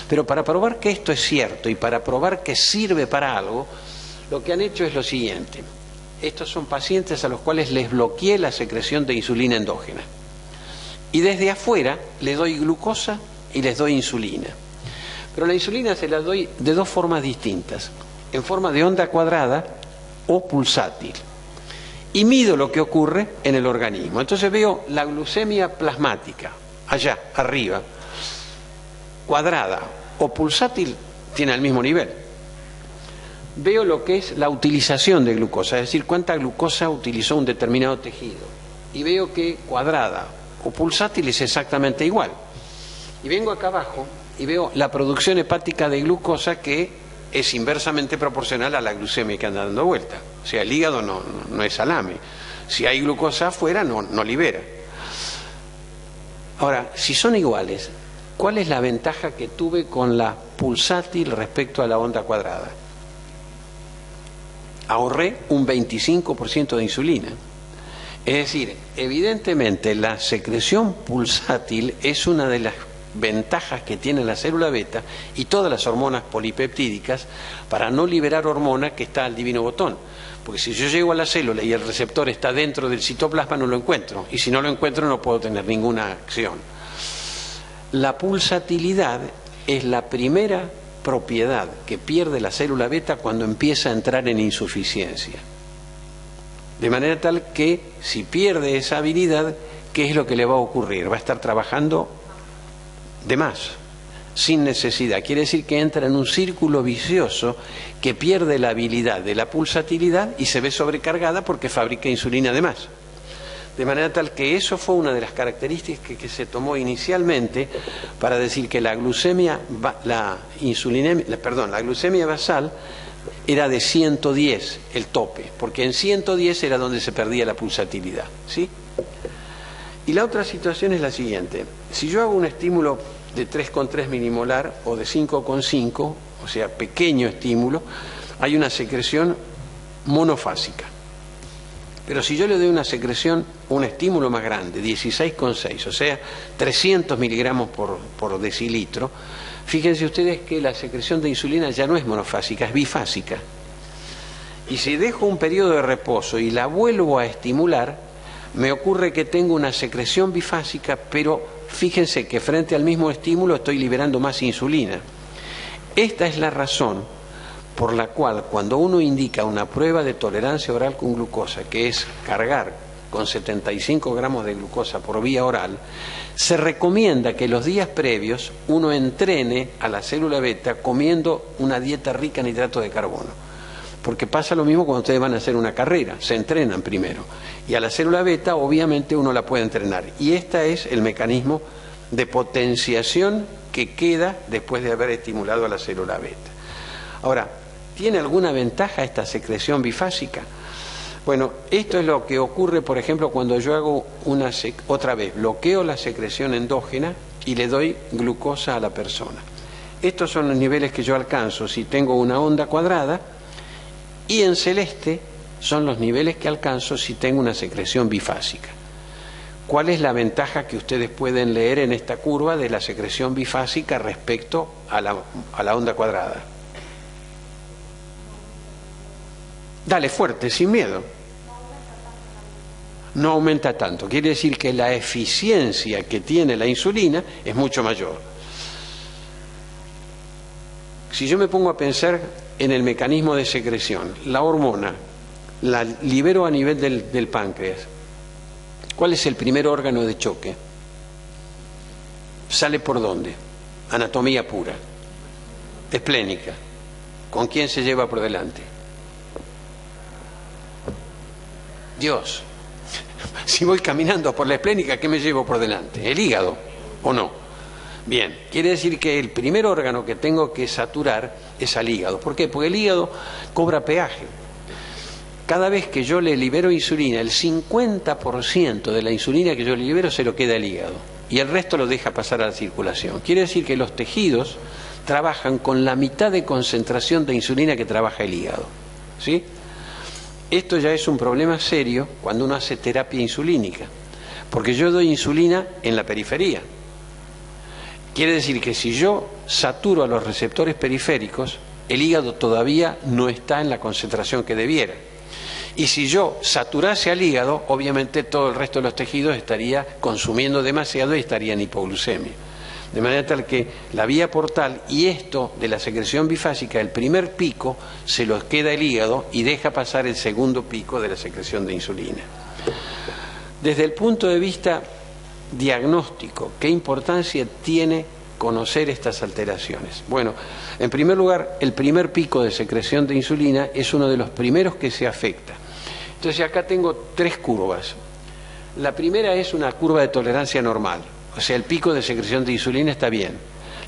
Speaker 1: Pero para probar que esto es cierto y para probar que sirve para algo, lo que han hecho es lo siguiente. Estos son pacientes a los cuales les bloqueé la secreción de insulina endógena. Y desde afuera les doy glucosa y les doy insulina. Pero la insulina se la doy de dos formas distintas, en forma de onda cuadrada o pulsátil. Y mido lo que ocurre en el organismo. Entonces veo la glucemia plasmática, allá, arriba, cuadrada o pulsátil, tiene el mismo nivel. Veo lo que es la utilización de glucosa, es decir, cuánta glucosa utilizó un determinado tejido. Y veo que cuadrada o pulsátil es exactamente igual. Y vengo acá abajo y veo la producción hepática de glucosa que es inversamente proporcional a la glucemia que anda dando vuelta. O sea, el hígado no es salame. Si hay glucosa afuera, no libera. Ahora, si son iguales, ¿cuál es la ventaja que tuve con la pulsátil respecto a la onda cuadrada? Ahorré un 25% de insulina. Es decir, evidentemente la secreción pulsátil es una de las ventajas que tiene la célula beta y todas las hormonas polipeptídicas para no liberar hormona que está al divino botón. Porque si yo llego a la célula y el receptor está dentro del citoplasma, no lo encuentro. Y si no lo encuentro, no puedo tener ninguna acción. La pulsatilidad es la primera propiedad que pierde la célula beta cuando empieza a entrar en insuficiencia. De manera tal que si pierde esa habilidad, ¿qué es lo que le va a ocurrir? Va a estar trabajando de más, sin necesidad. Quiere decir que entra en un círculo vicioso que pierde la habilidad de la pulsatilidad y se ve sobrecargada porque fabrica insulina de más. De manera tal que eso fue una de las características que se tomó inicialmente para decir que la glucemia basal era de 110 el tope, porque en 110 era donde se perdía la pulsatilidad, ¿sí? Y la otra situación es la siguiente. Si yo hago un estímulo de 3,3 milimolar o de 5,5, o sea, pequeño estímulo, hay una secreción monofásica. Pero si yo le doy una secreción, un estímulo más grande, 16,6, o sea, 300 miligramos por decilitro, fíjense ustedes que la secreción de insulina ya no es monofásica, es bifásica. Y si dejo un periodo de reposo y la vuelvo a estimular, me ocurre que tengo una secreción bifásica, pero fíjense que frente al mismo estímulo estoy liberando más insulina. Esta es la razón por la cual cuando uno indica una prueba de tolerancia oral con glucosa, que es cargar con 75 gramos de glucosa por vía oral, se recomienda que los días previos uno entrene a la célula beta comiendo una dieta rica en hidratos de carbono. Porque pasa lo mismo cuando ustedes van a hacer una carrera, se entrenan primero. Y a la célula beta obviamente uno la puede entrenar. Y este es el mecanismo de potenciación que queda después de haber estimulado a la célula beta. Ahora, ¿tiene alguna ventaja esta secreción bifásica? Bueno, esto es lo que ocurre, por ejemplo, cuando yo hago otra vez, bloqueo la secreción endógena y le doy glucosa a la persona. Estos son los niveles que yo alcanzo si tengo una onda cuadrada, y en celeste son los niveles que alcanzo si tengo una secreción bifásica. ¿Cuál es la ventaja que ustedes pueden leer en esta curva de la secreción bifásica respecto a la onda cuadrada? Dale fuerte, sin miedo. No aumenta tanto. Quiere decir que la eficiencia que tiene la insulina es mucho mayor. Si yo me pongo a pensar en el mecanismo de secreción, la hormona la libero a nivel del páncreas. ¿Cuál es el primer órgano de choque? ¿Sale por dónde? Anatomía pura. Esplénica. ¿Con quién se lleva por delante? Dios. Si voy caminando por la esplénica, ¿qué me llevo por delante? ¿El hígado o no? Bien, quiere decir que el primer órgano que tengo que saturar es al hígado. ¿Por qué? Porque el hígado cobra peaje. Cada vez que yo le libero insulina, el 50% de la insulina que yo le libero se lo queda el hígado y el resto lo deja pasar a la circulación. Quiere decir que los tejidos trabajan con la mitad de concentración de insulina que trabaja el hígado, ¿sí? Esto ya es un problema serio cuando uno hace terapia insulínica, porque yo doy insulina en la periferia. Quiere decir que si yo saturo a los receptores periféricos, el hígado todavía no está en la concentración que debiera. Y si yo saturase al hígado, obviamente todo el resto de los tejidos estaría consumiendo demasiado y estaría en hipoglucemia. De manera tal que la vía portal y esto de la secreción bifásica, el primer pico se los queda el hígado y deja pasar el segundo pico de la secreción de insulina. Desde el punto de vista diagnóstico, ¿qué importancia tiene conocer estas alteraciones? Bueno, en primer lugar, el primer pico de secreción de insulina es uno de los primeros que se afecta. Entonces acá tengo tres curvas. La primera es una curva de tolerancia normal, o sea, el pico de secreción de insulina está bien.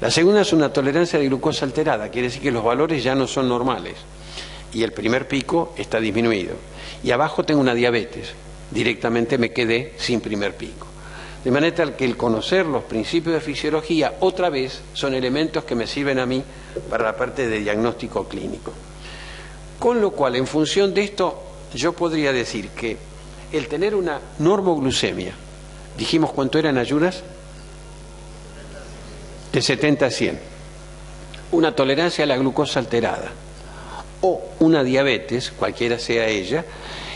Speaker 1: La segunda es una tolerancia de glucosa alterada, quiere decir que los valores ya no son normales y el primer pico está disminuido. Y abajo tengo una diabetes, directamente me quedé sin primer pico. De manera tal que el conocer los principios de fisiología, otra vez, son elementos que me sirven a mí para la parte de diagnóstico clínico. Con lo cual, en función de esto, yo podría decir que el tener una normoglucemia, dijimos cuánto eran ayunas, de 70 a 100, una tolerancia a la glucosa alterada o una diabetes, cualquiera sea ella,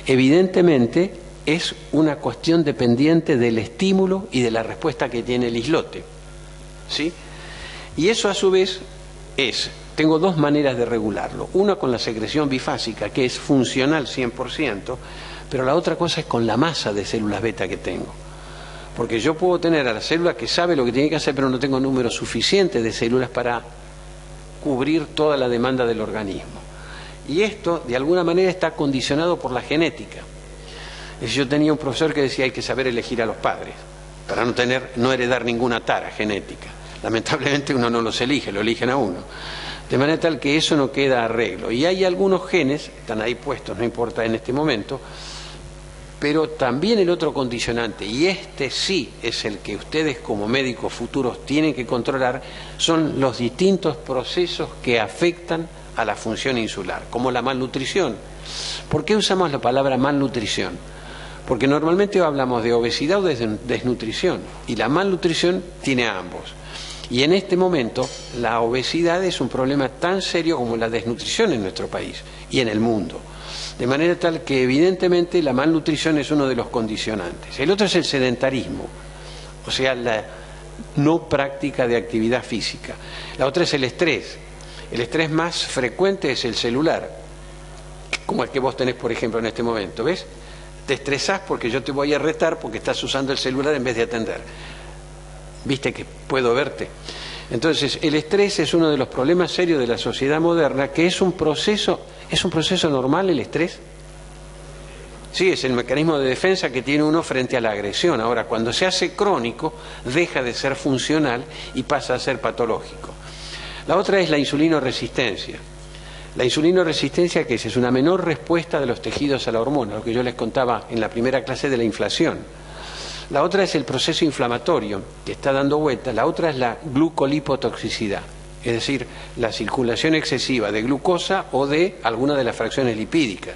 Speaker 1: evidentemente es una cuestión dependiente del estímulo y de la respuesta que tiene el islote, ¿sí? Y eso a su vez tengo dos maneras de regularlo. Una con la secreción bifásica, que es funcional 100%, pero la otra cosa es con la masa de células beta que tengo. Porque yo puedo tener a la célula que sabe lo que tiene que hacer, pero no tengo número suficiente de células para cubrir toda la demanda del organismo. Y esto, de alguna manera, está condicionado por la genética. Yo tenía un profesor que decía hay que saber elegir a los padres para no heredar ninguna tara genética. Lamentablemente uno no los elige, lo eligen a uno. De manera tal que eso no queda arreglo. Y hay algunos genes, están ahí puestos, no importa en este momento, pero también el otro condicionante, y este sí es el que ustedes como médicos futuros tienen que controlar, son los distintos procesos que afectan a la función insular, como la malnutrición. ¿Por qué usamos la palabra malnutrición? Porque normalmente hablamos de obesidad o de desnutrición, y la malnutrición tiene a ambos. Y en este momento la obesidad es un problema tan serio como la desnutrición en nuestro país y en el mundo. De manera tal que evidentemente la malnutrición es uno de los condicionantes. El otro es el sedentarismo, o sea, la no práctica de actividad física. La otra es el estrés. El estrés más frecuente es el celular, como el que vos tenés, por ejemplo, en este momento. ¿Ves? Te estresás porque yo te voy a retar porque estás usando el celular en vez de atender. ¿Viste que puedo verte? Entonces, el estrés es uno de los problemas serios de la sociedad moderna, que es un proceso normal el estrés. Sí, es el mecanismo de defensa que tiene uno frente a la agresión. Ahora, cuando se hace crónico, deja de ser funcional y pasa a ser patológico. La otra es la insulinoresistencia. La insulinoresistencia, ¿qué es? Es una menor respuesta de los tejidos a la hormona, lo que yo les contaba en la primera clase de la inflación. La otra es el proceso inflamatorio que está dando vuelta. La otra es la glucolipotoxicidad, es decir, la circulación excesiva de glucosa o de alguna de las fracciones lipídicas.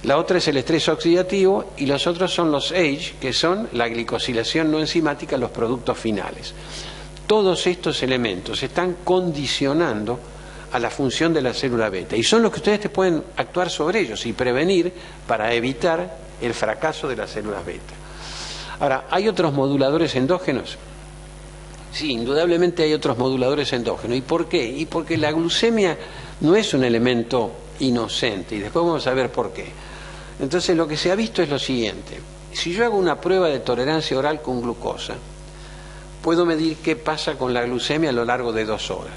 Speaker 1: La otra es el estrés oxidativo y los otros son los AGE, que son la glicosilación no enzimática, los productos finales. Todos estos elementos están condicionando a la función de la célula beta y son los que ustedes pueden actuar sobre ellos y prevenir para evitar el fracaso de las células beta. Ahora, ¿hay otros moduladores endógenos? Sí, indudablemente hay otros moduladores endógenos. ¿Y por qué? Y porque la glucemia no es un elemento inocente, y después vamos a ver por qué. Entonces lo que se ha visto es lo siguiente: si yo hago una prueba de tolerancia oral con glucosa, puedo medir qué pasa con la glucemia a lo largo de 2 horas.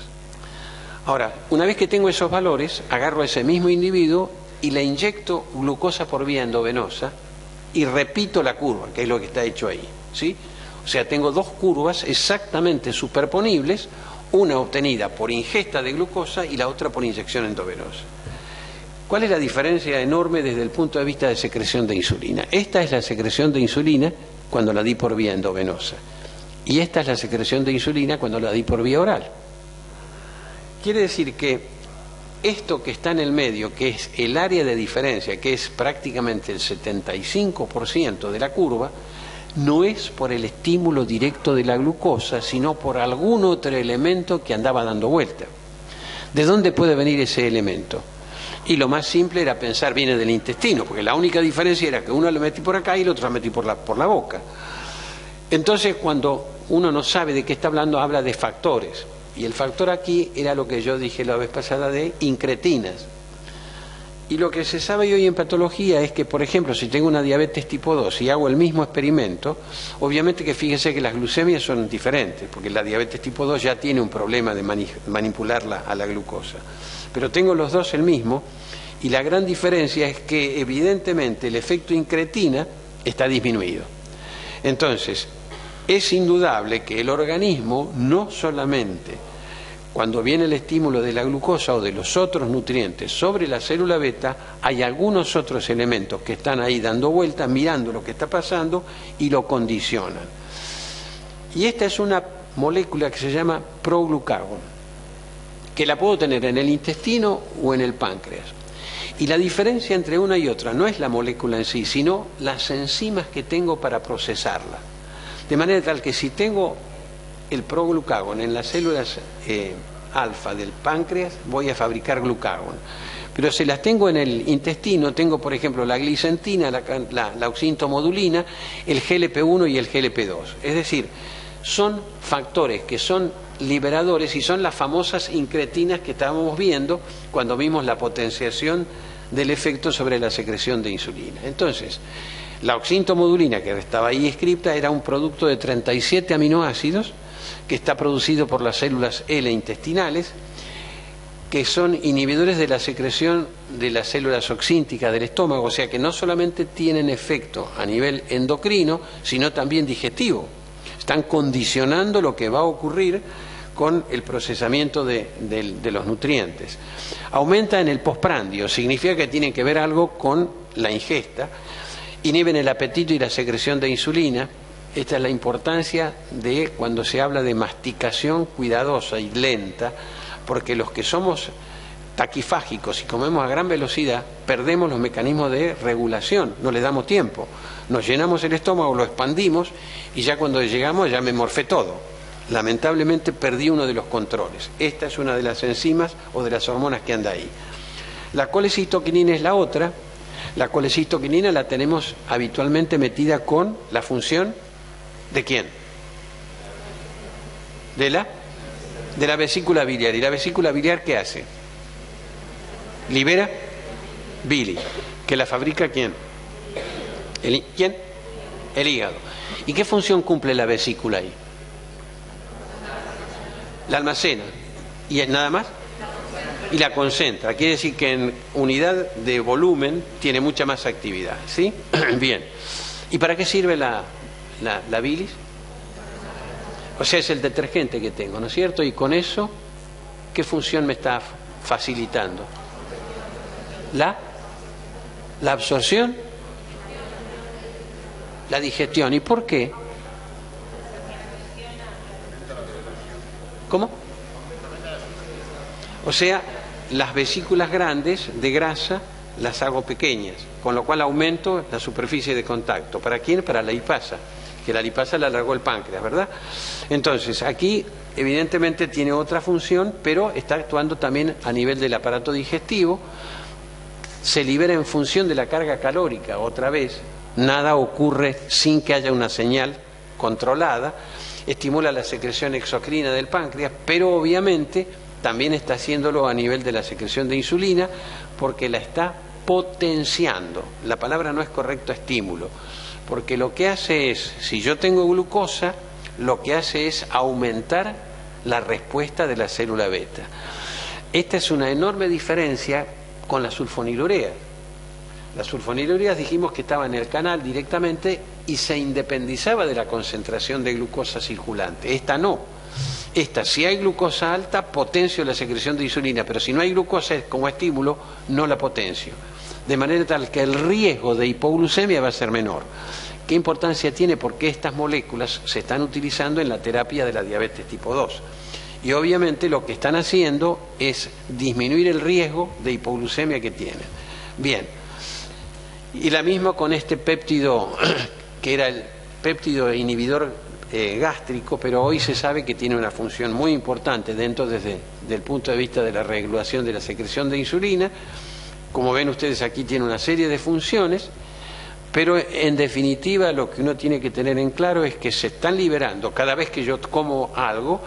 Speaker 1: Ahora, una vez que tengo esos valores, agarro a ese mismo individuo y le inyecto glucosa por vía endovenosa y repito la curva, que es lo que está hecho ahí, ¿sí? O sea, tengo 2 curvas exactamente superponibles, una obtenida por ingesta de glucosa y la otra por inyección endovenosa. ¿Cuál es la diferencia enorme desde el punto de vista de secreción de insulina? Esta es la secreción de insulina cuando la di por vía endovenosa, y esta es la secreción de insulina cuando la di por vía oral. Quiere decir que esto que está en el medio, que es el área de diferencia, que es prácticamente el 75% de la curva, no es por el estímulo directo de la glucosa, sino por algún otro elemento que andaba dando vuelta. ¿De dónde puede venir ese elemento? Y lo más simple era pensar, viene del intestino, porque la única diferencia era que uno lo metí por acá y el otro lo metí por la boca. Entonces, cuando uno no sabe de qué está hablando, habla de factores. Y el factor aquí era lo que yo dije la vez pasada de incretinas. Y lo que se sabe hoy en patología es que, por ejemplo, si tengo una diabetes tipo 2 y hago el mismo experimento, obviamente que fíjese que las glucemias son diferentes, porque la diabetes tipo 2 ya tiene un problema de manipularla a la glucosa. Pero tengo los dos el mismo, y la gran diferencia es que evidentemente el efecto incretina está disminuido. Entonces, es indudable que el organismo no solamente, cuando viene el estímulo de la glucosa o de los otros nutrientes sobre la célula beta, hay algunos otros elementos que están ahí dando vueltas, mirando lo que está pasando y lo condicionan. Y esta es una molécula que se llama proglucagón, que la puedo tener en el intestino o en el páncreas. Y la diferencia entre una y otra no es la molécula en sí, sino las enzimas que tengo para procesarla. De manera tal que si tengo el proglucagón en las células alfa del páncreas, voy a fabricar glucagón. Pero si las tengo en el intestino, tengo por ejemplo la glicentina, la oxintomodulina, el GLP-1 y el GLP-2. Es decir, son factores que son liberadores y son las famosas incretinas que estábamos viendo cuando vimos la potenciación del efecto sobre la secreción de insulina. Entonces, la oxintomodulina que estaba ahí escrita era un producto de 37 aminoácidos que está producido por las células L intestinales, que son inhibidores de la secreción de las células oxínticas del estómago, o sea que no solamente tienen efecto a nivel endocrino, sino también digestivo. Están condicionando lo que va a ocurrir con el procesamiento de los nutrientes. Aumenta en el postprandio, significa que tienen que ver algo con la ingesta. Inhiben el apetito y la secreción de insulina. Esta es la importancia de cuando se habla de masticación cuidadosa y lenta, porque los que somos taquifágicos y comemos a gran velocidad, perdemos los mecanismos de regulación, no le damos tiempo. Nos llenamos el estómago, lo expandimos y ya cuando llegamos ya me morfé todo. Lamentablemente perdí uno de los controles. Esta es una de las enzimas o de las hormonas que anda ahí. La colecitoquinina es la otra. La colecitoquinina la tenemos habitualmente metida con la función ¿de quién? De la vesícula biliar. ¿Y la vesícula biliar qué hace? Libera bili. ¿Que la fabrica quién? ¿Quién? El hígado. ¿Y qué función cumple la vesícula ahí? La almacena. ¿Y nada más? Y la concentra. Quiere decir que en unidad de volumen tiene mucha más actividad. ¿Sí? Bien. ¿Y para qué sirve la bilis? O sea, es el detergente que tengo, ¿no es cierto? Y con eso, ¿qué función me está facilitando? La absorción, la digestión. ¿Y por qué? ¿Cómo? O sea, las vesículas grandes de grasa las hago pequeñas, con lo cual aumento la superficie de contacto. ¿Para quién? Para la lipasa, que la lipasa la alargó el páncreas, ¿verdad? Entonces, aquí evidentemente tiene otra función, pero está actuando también a nivel del aparato digestivo. Se libera en función de la carga calórica, otra vez. Nada ocurre sin que haya una señal controlada. estimula la secreción exocrina del páncreas, pero obviamente también está haciéndolo a nivel de la secreción de insulina porque la está potenciando. La palabra no es correcto estímulo, porque lo que hace es, si yo tengo glucosa, lo que hace es aumentar la respuesta de la célula beta. Esta es una enorme diferencia con la sulfonilurea. Las sulfonilureas dijimos que estaba en el canal directamente y se independizaba de la concentración de glucosa circulante. Esta no. Esta, si hay glucosa alta, potencio la secreción de insulina, pero si no hay glucosa como estímulo, no la potencio. De manera tal que el riesgo de hipoglucemia va a ser menor. ¿Qué importancia tiene? Porque estas moléculas se están utilizando en la terapia de la diabetes tipo 2. Y obviamente lo que están haciendo es disminuir el riesgo de hipoglucemia que tienen. Bien. Y la misma con este péptido, que era el péptido inhibidor gástrico, pero hoy se sabe que tiene una función muy importante desde el punto de vista de la regulación de la secreción de insulina. Como ven ustedes, aquí tiene una serie de funciones, pero en definitiva lo que uno tiene que tener en claro es que se están liberando cada vez que yo como algo,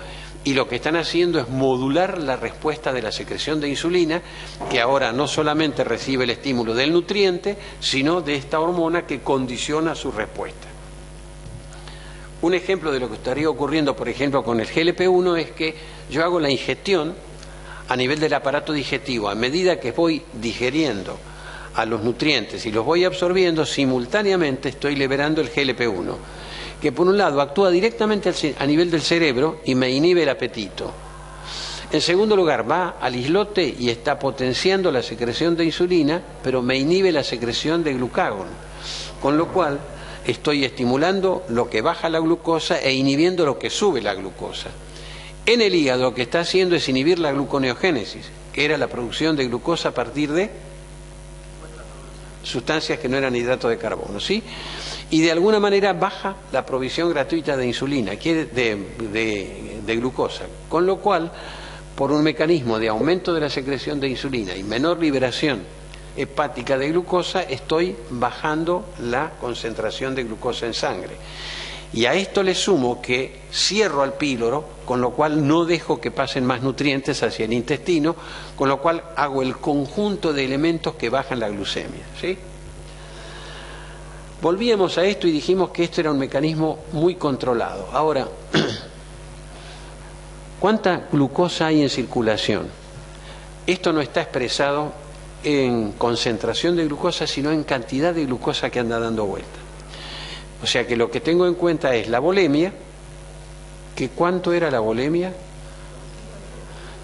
Speaker 1: y lo que están haciendo es modular la respuesta de la secreción de insulina, que ahora no solamente recibe el estímulo del nutriente, sino de esta hormona que condiciona su respuesta. Un ejemplo de lo que estaría ocurriendo, por ejemplo, con el GLP-1 es que yo hago la ingestión a nivel del aparato digestivo. A medida que voy digeriendo a los nutrientes y los voy absorbiendo, simultáneamente estoy liberando el GLP-1, que por un lado actúa directamente a nivel del cerebro y me inhibe el apetito. En segundo lugar, va al islote y está potenciando la secreción de insulina, pero me inhibe la secreción de glucagón, con lo cual estoy estimulando lo que baja la glucosa e inhibiendo lo que sube la glucosa. En el hígado lo que está haciendo es inhibir la gluconeogénesis, que era la producción de glucosa a partir de sustancias que no eran hidratos de carbono, ¿sí? Y de alguna manera baja la provisión gratuita de insulina, de glucosa, con lo cual, por un mecanismo de aumento de la secreción de insulina y menor liberación hepática de glucosa, estoy bajando la concentración de glucosa en sangre. Y a esto le sumo que cierro al píloro, con lo cual no dejo que pasen más nutrientes hacia el intestino, con lo cual hago el conjunto de elementos que bajan la glucemia, ¿sí? Volvíamos a esto y dijimos que esto era un mecanismo muy controlado. Ahora, ¿cuánta glucosa hay en circulación? Esto no está expresado en concentración de glucosa, sino en cantidad de glucosa que anda dando vuelta. O sea que lo que tengo en cuenta es la volemia, que ¿cuánto era la volemia?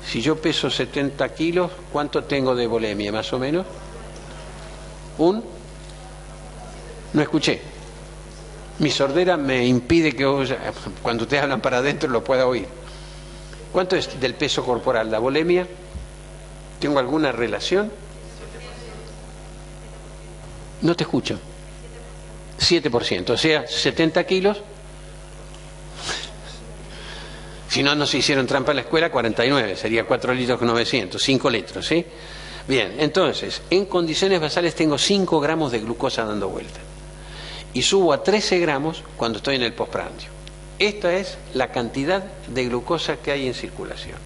Speaker 1: Si yo peso 70 kilos, ¿cuánto tengo de volemia más o menos? No escuché. Mi sordera me impide que cuando ustedes hablan para adentro lo pueda oír. ¿Cuánto es del peso corporal la volemia? ¿Tengo alguna relación? No te escucho. 7%, o sea, 70 kilos. Si no se hicieron trampa en la escuela, 49, sería 4 litros con 900, 5 litros, ¿sí? Bien, entonces, en condiciones basales tengo 5 gramos de glucosa dando vuelta. Y subo a 13 gramos cuando estoy en el postprandio. Esta es la cantidad de glucosa que hay en circulación.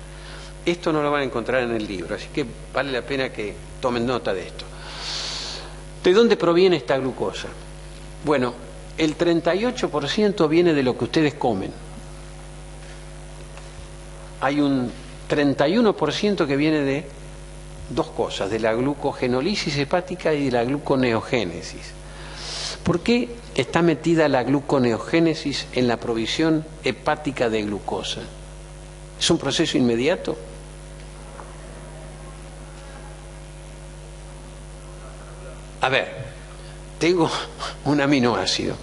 Speaker 1: Esto no lo van a encontrar en el libro, así que vale la pena que tomen nota de esto. ¿De dónde proviene esta glucosa? Bueno, el 38% viene de lo que ustedes comen. Hay un 31% que viene de dos cosas, de la glucogenólisis hepática y de la gluconeogénesis. ¿Por qué está metida la gluconeogénesis en la provisión hepática de glucosa? ¿Es un proceso inmediato? A ver, tengo un aminoácido.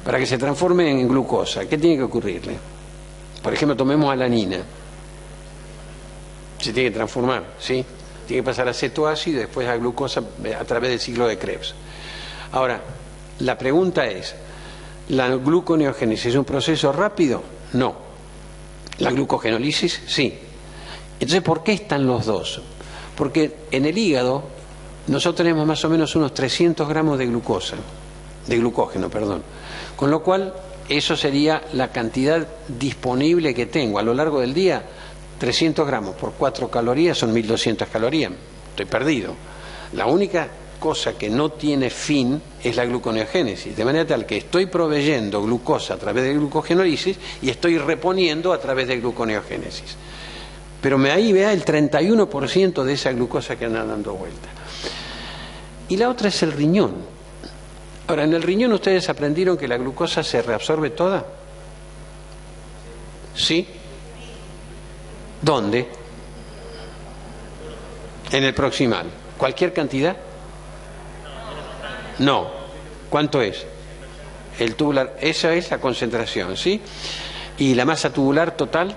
Speaker 1: Para que se transforme en glucosa, ¿qué tiene que ocurrirle? Por ejemplo, tomemos alanina. Se tiene que transformar, ¿sí? Tiene que pasar a cetoácido y después a glucosa a través del ciclo de Krebs. Ahora, la pregunta es, ¿la gluconeogénesis es un proceso rápido? No. ¿La glucogenólisis? Sí. Entonces, ¿por qué están los dos? Porque en el hígado nosotros tenemos más o menos unos 300 gramos de glucógeno, perdón. Con lo cual, Eso sería la cantidad disponible que tengo a lo largo del día. 300 gramos por 4 calorías son 1200 calorías. Estoy perdido. La única cosa que no tiene fin es la gluconeogénesis, de manera tal que estoy proveyendo glucosa a través de glucogenólisis y estoy reponiendo a través de gluconeogénesis. Pero ahí vea el 31% de esa glucosa que anda dando vuelta. Y la otra es el riñón. Ahora, en el riñón ustedes aprendieron que la glucosa se reabsorbe toda. ¿Sí? ¿Dónde? En el proximal. ¿Cualquier cantidad? No. ¿Cuánto es? El tubular. Esa es la concentración, ¿sí? ¿Y la masa tubular total?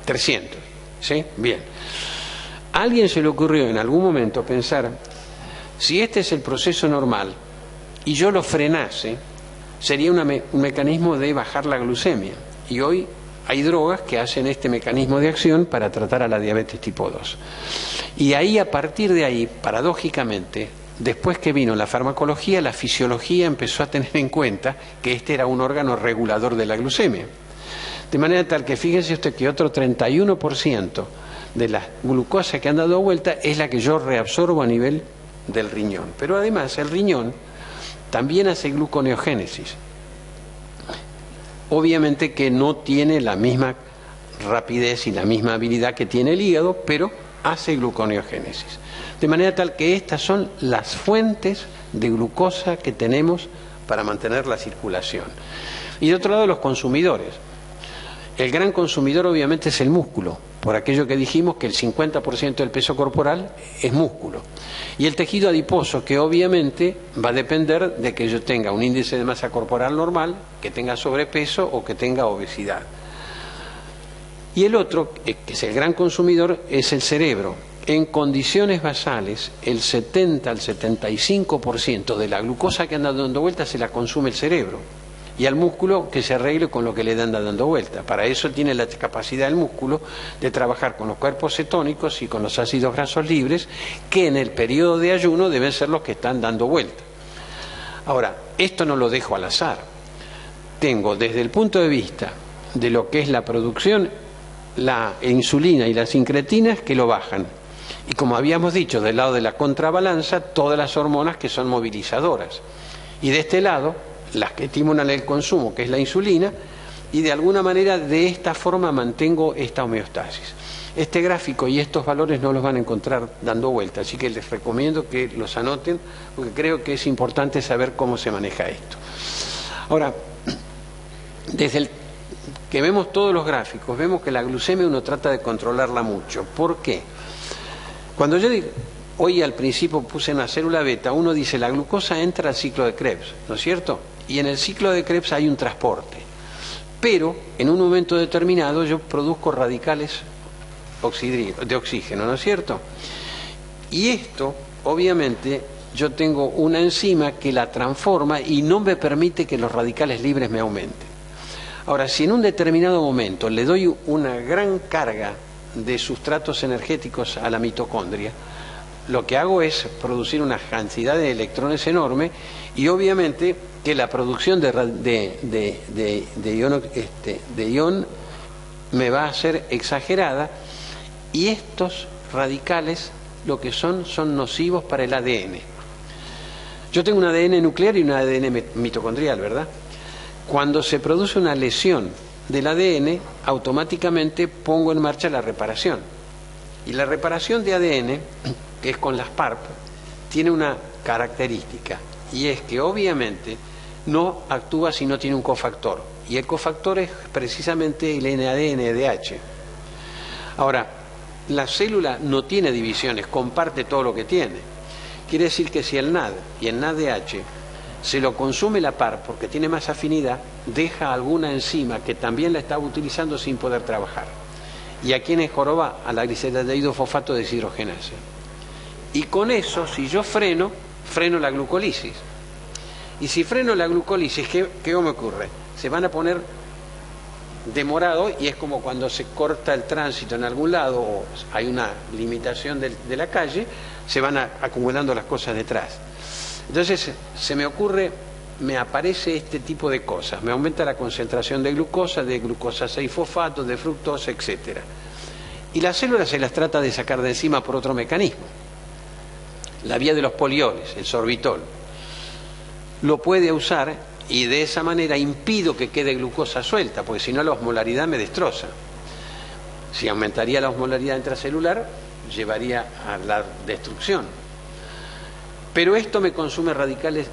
Speaker 1: 300. ¿Sí? Bien. ¿A alguien se le ocurrió en algún momento pensar, si este es el proceso normal y yo lo frenase, sería un mecanismo de bajar la glucemia? Y hoy hay drogas que hacen este mecanismo de acción para tratar a la diabetes tipo 2. Y ahí, a partir de ahí, paradójicamente, después que vino la farmacología, la fisiología empezó a tener en cuenta que este era un órgano regulador de la glucemia. De manera tal que fíjese usted que otro 31% de la glucosa que han dado vuelta es la que yo reabsorbo a nivel del riñón. Pero además el riñón también hace gluconeogénesis. Obviamente que no tiene la misma rapidez y la misma habilidad que tiene el hígado, pero hace gluconeogénesis. De manera tal que estas son las fuentes de glucosa que tenemos para mantener la circulación. Y de otro lado, los consumidores. El gran consumidor obviamente es el músculo, por aquello que dijimos que el 50% del peso corporal es músculo. Y el tejido adiposo, que obviamente va a depender de que yo tenga un índice de masa corporal normal, que tenga sobrepeso o que tenga obesidad. Y el otro, que es el gran consumidor, es el cerebro. En condiciones basales, el 70 al 75% de la glucosa que anda dando vueltas se la consume el cerebro. Y al músculo que se arregle con lo que le anda dando vuelta. Para eso tiene la capacidad del músculo de trabajar con los cuerpos cetónicos y con los ácidos grasos libres, que en el periodo de ayuno deben ser los que están dando vuelta. Ahora, esto no lo dejo al azar. Tengo desde el punto de vista de lo que es la producción, la insulina y las incretinas que lo bajan. Y como habíamos dicho, del lado de la contrabalanza, todas las hormonas que son movilizadoras. Y de este lado, las que estimulan el consumo, que es la insulina, y de alguna manera de esta forma mantengo esta homeostasis. Este gráfico y estos valores no los van a encontrar dando vuelta, así que les recomiendo que los anoten, porque creo que es importante saber cómo se maneja esto. Ahora, desde el que vemos todos los gráficos, vemos que la glucemia uno trata de controlarla mucho. ¿Por qué? Cuando yo digo, hoy al principio puse una célula beta, uno dice la glucosa entra al ciclo de Krebs, ¿no es cierto? Y en el ciclo de Krebs hay un transporte. Pero en un momento determinado yo produzco radicales de oxígeno, ¿no es cierto? Y esto, obviamente, yo tengo una enzima que la transforma y no me permite que los radicales libres me aumenten. Ahora, si en un determinado momento le doy una gran carga de sustratos energéticos a la mitocondria, lo que hago es producir una cantidad de electrones enorme y obviamente que la producción de ion me va a ser exagerada, y estos radicales lo que son nocivos para el ADN. Yo tengo un ADN nuclear y un ADN mitocondrial, ¿verdad? Cuando se produce una lesión del ADN, automáticamente pongo en marcha la reparación. Y la reparación de ADN, que es con las PARP, tiene una característica, y es que obviamente no actúa si no tiene un cofactor, y el cofactor es precisamente el NADNDH. Ahora, la célula no tiene divisiones, comparte todo lo que tiene. Quiere decir que si el NAD y el NADH se lo consume la PARP porque tiene más afinidad, deja alguna enzima que también la estaba utilizando sin poder trabajar. ¿Y a quién es joroba? A la gliceraldehído fosfato deshidrogenasa. Y con eso, si yo freno la glucólisis. Y si freno la glucólisis, ¿qué me ocurre? Se van a poner demorado, y es como cuando se corta el tránsito en algún lado o hay una limitación de la calle, se van acumulando las cosas detrás. Entonces se me ocurre me aparece este tipo de cosas. Me aumenta la concentración de glucosa 6-fosfato, de fructosa, etc. Y las células se las trata de sacar de encima por otro mecanismo. La vía de los polioles, el sorbitol, lo puede usar y de esa manera impido que quede glucosa suelta, porque si no la osmolaridad me destroza. Si aumentaría la osmolaridad intracelular, llevaría a la destrucción. Pero esto me consume radicales,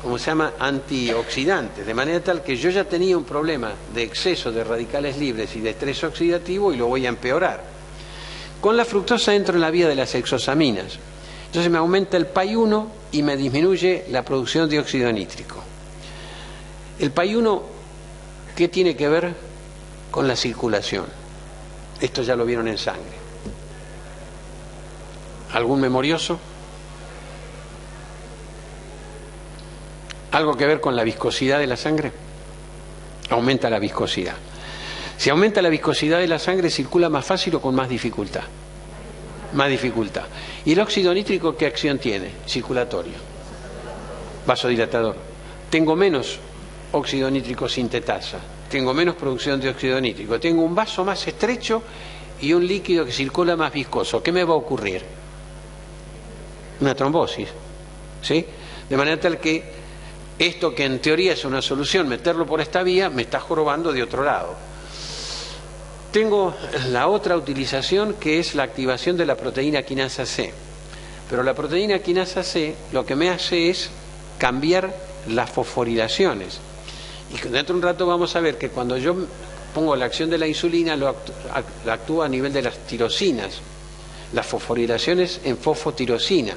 Speaker 1: como se llama, antioxidantes, de manera tal que yo ya tenía un problema de exceso de radicales libres y de estrés oxidativo y lo voy a empeorar. Con la fructosa entro en la vía de las hexosaminas. Entonces me aumenta el PAI-1 y me disminuye la producción de óxido nítrico. El PAI-1, ¿qué tiene que ver con la circulación? Esto ya lo vieron en sangre. ¿Algún memorioso? ¿Algo que ver con la viscosidad de la sangre? Aumenta la viscosidad. Si aumenta la viscosidad de la sangre, circula más fácil o con más dificultad. Más dificultad. ¿Y el óxido nítrico qué acción tiene? Circulatorio. Vasodilatador. Tengo menos óxido nítrico sintetasa. Tengo menos producción de óxido nítrico. Tengo un vaso más estrecho y un líquido que circula más viscoso. ¿Qué me va a ocurrir? Una trombosis. ¿Sí? De manera tal que esto que en teoría es una solución, meterlo por esta vía, me está jorobando de otro lado. Tengo la otra utilización, que es la activación de la proteína quinasa C. Pero la proteína quinasa C lo que me hace es cambiar las fosforilaciones. Y dentro de un rato vamos a ver que cuando yo pongo la acción de la insulina, lo actúa a nivel de las tirosinas, las fosforilaciones en fosfotirosina.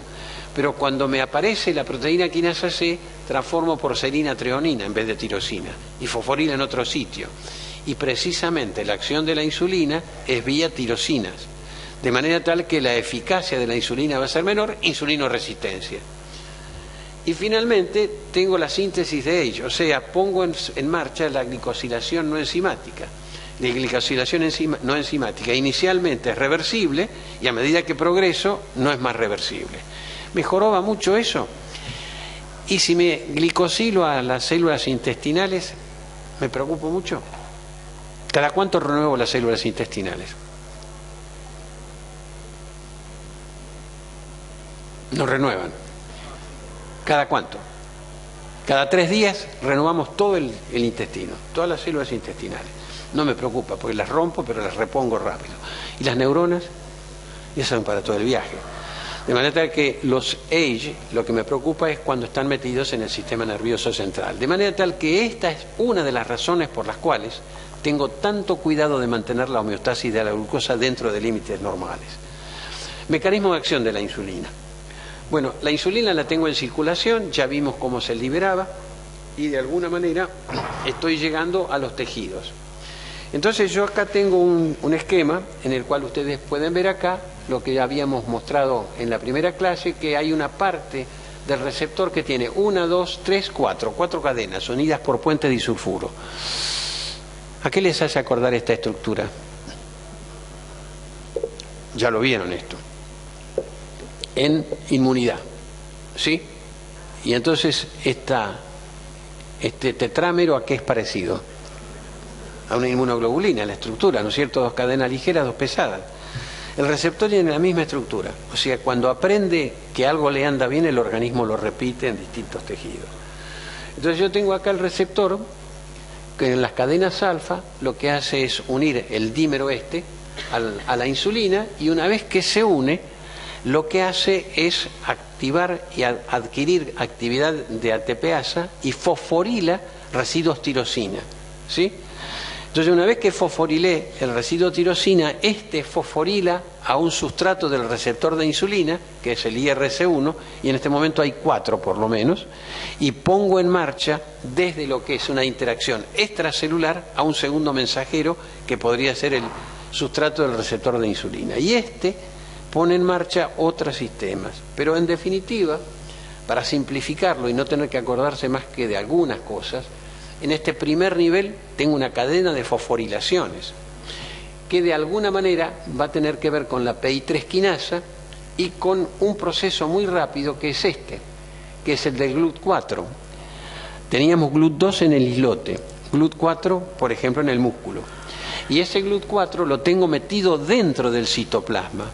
Speaker 1: Pero cuando me aparece la proteína quinasa C, transformo porcelina treonina en vez de tirosina y fosforila en otro sitio. Y precisamente la acción de la insulina es vía tirosinas, de manera tal que la eficacia de la insulina va a ser menor, insulinoresistencia. Y finalmente tengo la síntesis de ello, o sea, pongo en marcha la glicosilación no enzimática. La glicosilación no enzimática inicialmente es reversible y a medida que progreso no es más reversible. ¿Me joroba mucho eso? Y si me glicosilo a las células intestinales, ¿me preocupo mucho? ¿Cada cuánto renuevo las células intestinales? No renuevan. ¿Cada cuánto? Cada 3 días renovamos todo el intestino, todas las células intestinales. No me preocupa porque las rompo, pero las repongo rápido. ¿Y las neuronas? Y esas son para todo el viaje. De manera tal que los age, lo que me preocupa es cuando están metidos en el sistema nervioso central. De manera tal que esta es una de las razones por las cuales tengo tanto cuidado de mantener la homeostasis de la glucosa dentro de límites normales. Mecanismo de acción de la insulina. Bueno, la insulina la tengo en circulación, ya vimos cómo se liberaba y de alguna manera estoy llegando a los tejidos. Entonces yo acá tengo un esquema en el cual ustedes pueden ver acá lo que ya habíamos mostrado en la primera clase, que hay una parte del receptor que tiene 1, 2, 3, 4 cadenas unidas por puentes disulfuro. ¿A qué les hace acordar esta estructura? Ya lo vieron esto. En inmunidad, ¿sí? Y entonces este tetrámero, ¿a qué es parecido? A una inmunoglobulina, la estructura, ¿no es cierto? 2 cadenas ligeras, 2 pesadas. El receptor tiene la misma estructura, o sea, cuando aprende que algo le anda bien, el organismo lo repite en distintos tejidos. Entonces yo tengo acá el receptor, que en las cadenas alfa lo que hace es unir el dímero a la insulina, y una vez que se une, lo que hace es activar y adquirir actividad de ATPasa y fosforila residuos tirosina, ¿sí? Entonces, una vez que fosforilé el residuo tirosina, fosforila a un sustrato del receptor de insulina, que es el IRC1, y en este momento hay 4 por lo menos, y pongo en marcha desde lo que es una interacción extracelular a un segundo mensajero, que podría ser el sustrato del receptor de insulina. Y pone en marcha otros sistemas. Pero en definitiva, para simplificarlo y no tener que acordarse más que de algunas cosas, en este primer nivel tengo una cadena de fosforilaciones que de alguna manera va a tener que ver con la PI3 quinasa y con un proceso muy rápido que es que es el del GLUT4. teníamos GLUT2 en el islote, GLUT4, por ejemplo, en el músculo. Y ese GLUT4 lo tengo metido dentro del citoplasma.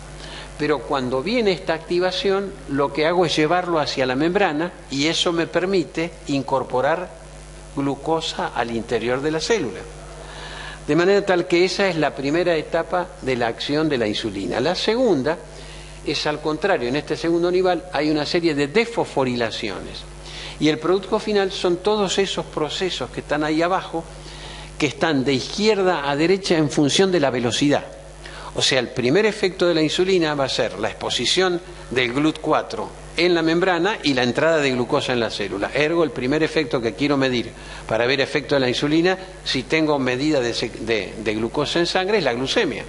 Speaker 1: Pero cuando viene esta activación, lo que hago es llevarlo hacia la membrana y eso me permite incorporar glucosa al interior de la célula. De manera tal que esa es la primera etapa de la acción de la insulina. La segunda es al contrario, en este segundo nivel hay una serie de desfosforilaciones. Y el producto final son todos esos procesos que están ahí abajo, que están de izquierda a derecha en función de la velocidad. O sea, el primer efecto de la insulina va a ser la exposición del GLUT4 en la membrana y la entrada de glucosa en la célula. Ergo, el primer efecto que quiero medir para ver efecto de la insulina, si tengo medida de glucosa en sangre, es la glucemia.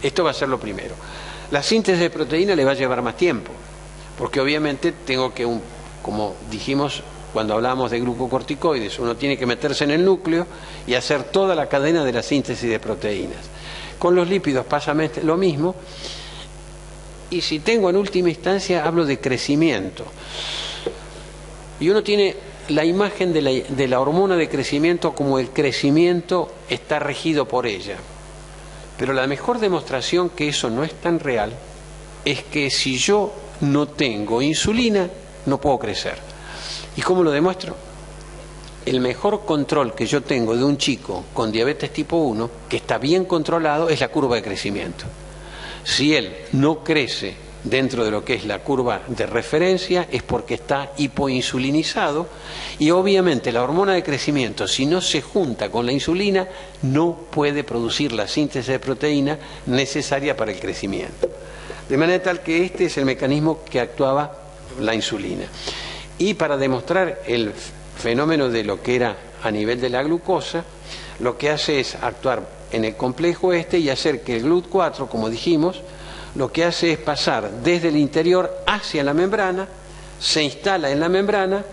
Speaker 1: Esto va a ser lo primero. La síntesis de proteína le va a llevar más tiempo, porque obviamente tengo que, como dijimos cuando hablábamos de glucocorticoides, uno tiene que meterse en el núcleo y hacer toda la cadena de la síntesis de proteínas. Con los lípidos pasa lo mismo, y si tengo en última instancia, hablo de crecimiento. Y uno tiene la imagen de la hormona de crecimiento como el crecimiento está regido por ella. Pero la mejor demostración que eso no es tan real es que si yo no tengo insulina, no puedo crecer. ¿Y cómo lo demuestro? El mejor control que yo tengo de un chico con diabetes tipo 1, que está bien controlado, es la curva de crecimiento. Si él no crece dentro de lo que es la curva de referencia, es porque está hipoinsulinizado, y obviamente la hormona de crecimiento, si no se junta con la insulina, no puede producir la síntesis de proteína necesaria para el crecimiento. De manera tal que este es el mecanismo que actuaba la insulina. Y para demostrar el fenómeno de lo que era a nivel de la glucosa, lo que hace es actuar en el complejo este y hacer que el GLUT4, como dijimos, lo que hace es pasar desde el interior hacia la membrana, se instala en la membrana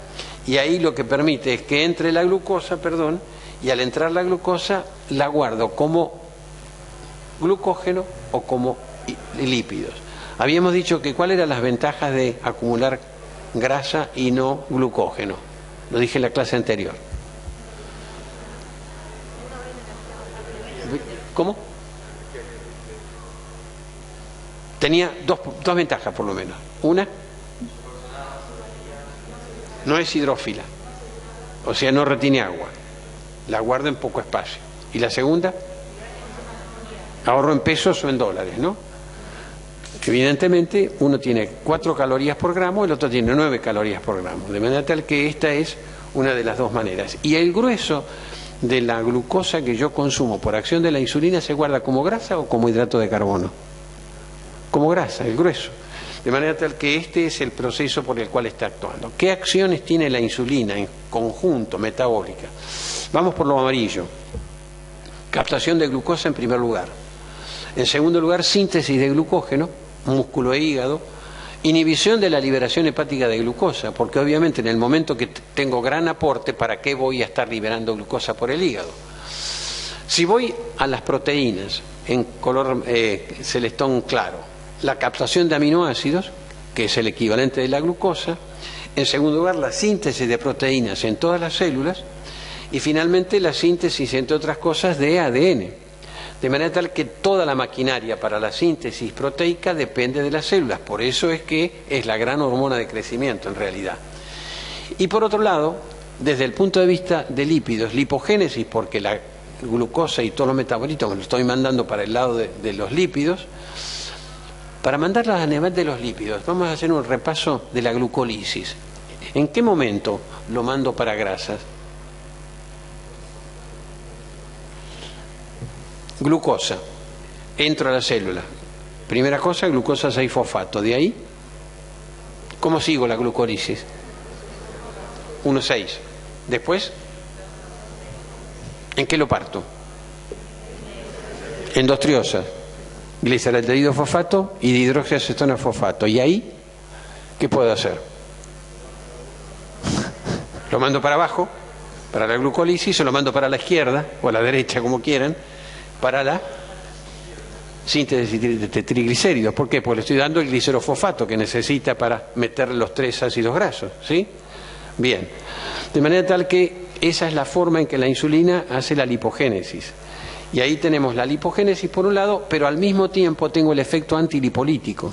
Speaker 1: y ahí lo que permite es que entre la glucosa, y al entrar la glucosa la guardo como glucógeno o como lípidos. Habíamos dicho que cuáles eran las ventajas de acumular grasa y no glucógeno. Lo dije en la clase anterior. ¿Cómo? Tenía dos ventajas por lo menos. Una, no es hidrófila, o sea, no retiene agua, la guarda en poco espacio. Y la segunda, ahorro en pesos o en dólares, ¿no? Evidentemente, uno tiene 4 calorías por gramo, el otro tiene 9 calorías por gramo, de manera tal que esta es una de las dos maneras. Y el grueso de la glucosa que yo consumo por acción de la insulina se guarda como grasa o como hidrato de carbono. Como grasa, el grueso. De manera tal que este es el proceso por el cual está actuando. ¿Qué acciones tiene la insulina en conjunto, metabólica? Vamos por lo amarillo. Captación de glucosa en primer lugar. En segundo lugar, síntesis de glucógeno, músculo e hígado. Inhibición de la liberación hepática de glucosa, porque obviamente en el momento que tengo gran aporte, ¿para qué voy a estar liberando glucosa por el hígado? Si voy a las proteínas en color celestón claro, la captación de aminoácidos, que es el equivalente de la glucosa. En segundo lugar, la síntesis de proteínas en todas las células. Y finalmente la síntesis, entre otras cosas, de ADN. De manera tal que toda la maquinaria para la síntesis proteica depende de las células. Por eso es que es la gran hormona de crecimiento en realidad. Y por otro lado, desde el punto de vista de lípidos, lipogénesis, porque la glucosa y todos los metabolitos me lo estoy mandando para el lado de los lípidos. Para mandarlas a nivel de los lípidos, vamos a hacer un repaso de la glucólisis. ¿En qué momento lo mando para grasas? Glucosa. Entro a la célula. Primera cosa, glucosa 6-fosfato. De ahí, ¿cómo sigo la glucólisis? 1,6. Después, ¿en qué lo parto? En dos triosas. Gliceraldehído fosfato y dihidroxiacetona fosfato. ¿Y ahí qué puedo hacer? Lo mando para abajo, para la glucólisis, o lo mando para la izquierda, o a la derecha, como quieran, para la síntesis de triglicéridos. ¿Por qué? Porque le estoy dando el glicerofosfato que necesita para meter los 3 ácidos grasos, ¿sí? Bien, de manera tal que esa es la forma en que la insulina hace la lipogénesis. Y ahí tenemos la lipogénesis por un lado, pero al mismo tiempo tengo el efecto antilipolítico.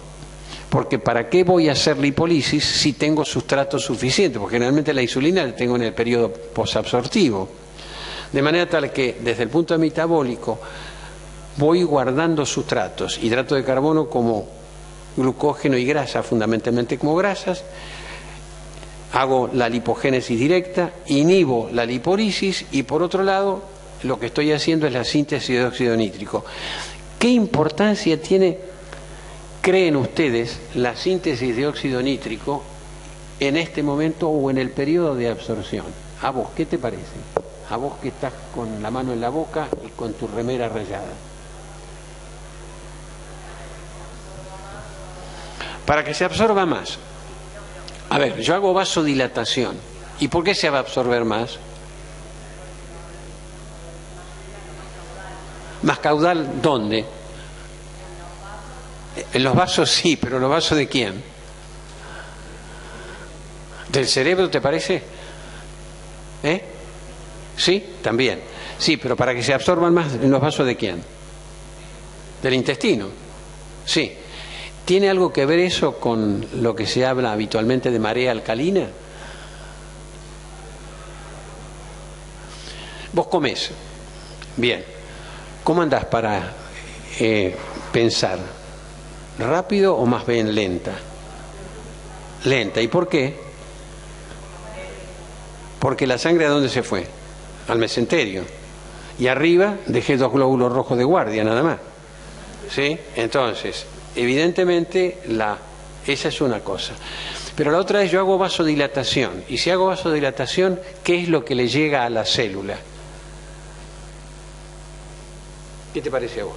Speaker 1: Porque ¿para qué voy a hacer lipólisis si tengo sustrato suficiente? Porque generalmente la insulina la tengo en el periodo posabsortivo. De manera tal que desde el punto metabólico voy guardando sustratos, hidrato de carbono como glucógeno y grasa, fundamentalmente como grasas, hago la lipogénesis directa, inhibo la lipólisis y por otro lado lo que estoy haciendo es la síntesis de óxido nítrico. ¿Qué importancia tiene, creen ustedes, la síntesis de óxido nítrico en este momento o en el periodo de absorción? ¿A vos qué te parece? A vos que estás con la mano en la boca y con tu remera rayada. Para que se absorba más. A ver, yo hago vasodilatación. ¿Y por qué se va a absorber más? ¿Más caudal dónde? En los vasos sí, pero ¿los vasos de quién? ¿Del cerebro te parece? ¿Eh? Sí, también. Sí, pero para que se absorban más, ¿en los vasos de quién? Del intestino. Sí. ¿Tiene algo que ver eso con lo que se habla habitualmente de marea alcalina? Vos comés. Bien. ¿Cómo andás para pensar? ¿Rápido o más bien lenta? Lenta. ¿Y por qué? Porque la sangre ¿a dónde se fue? Al mesenterio. Y arriba dejé 2 glóbulos rojos de guardia, nada más. ¿Sí? Entonces, evidentemente, esa es una cosa. Pero la otra es, yo hago vasodilatación. Y si hago vasodilatación, ¿qué es lo que le llega a la célula? ¿Qué te parece a vos?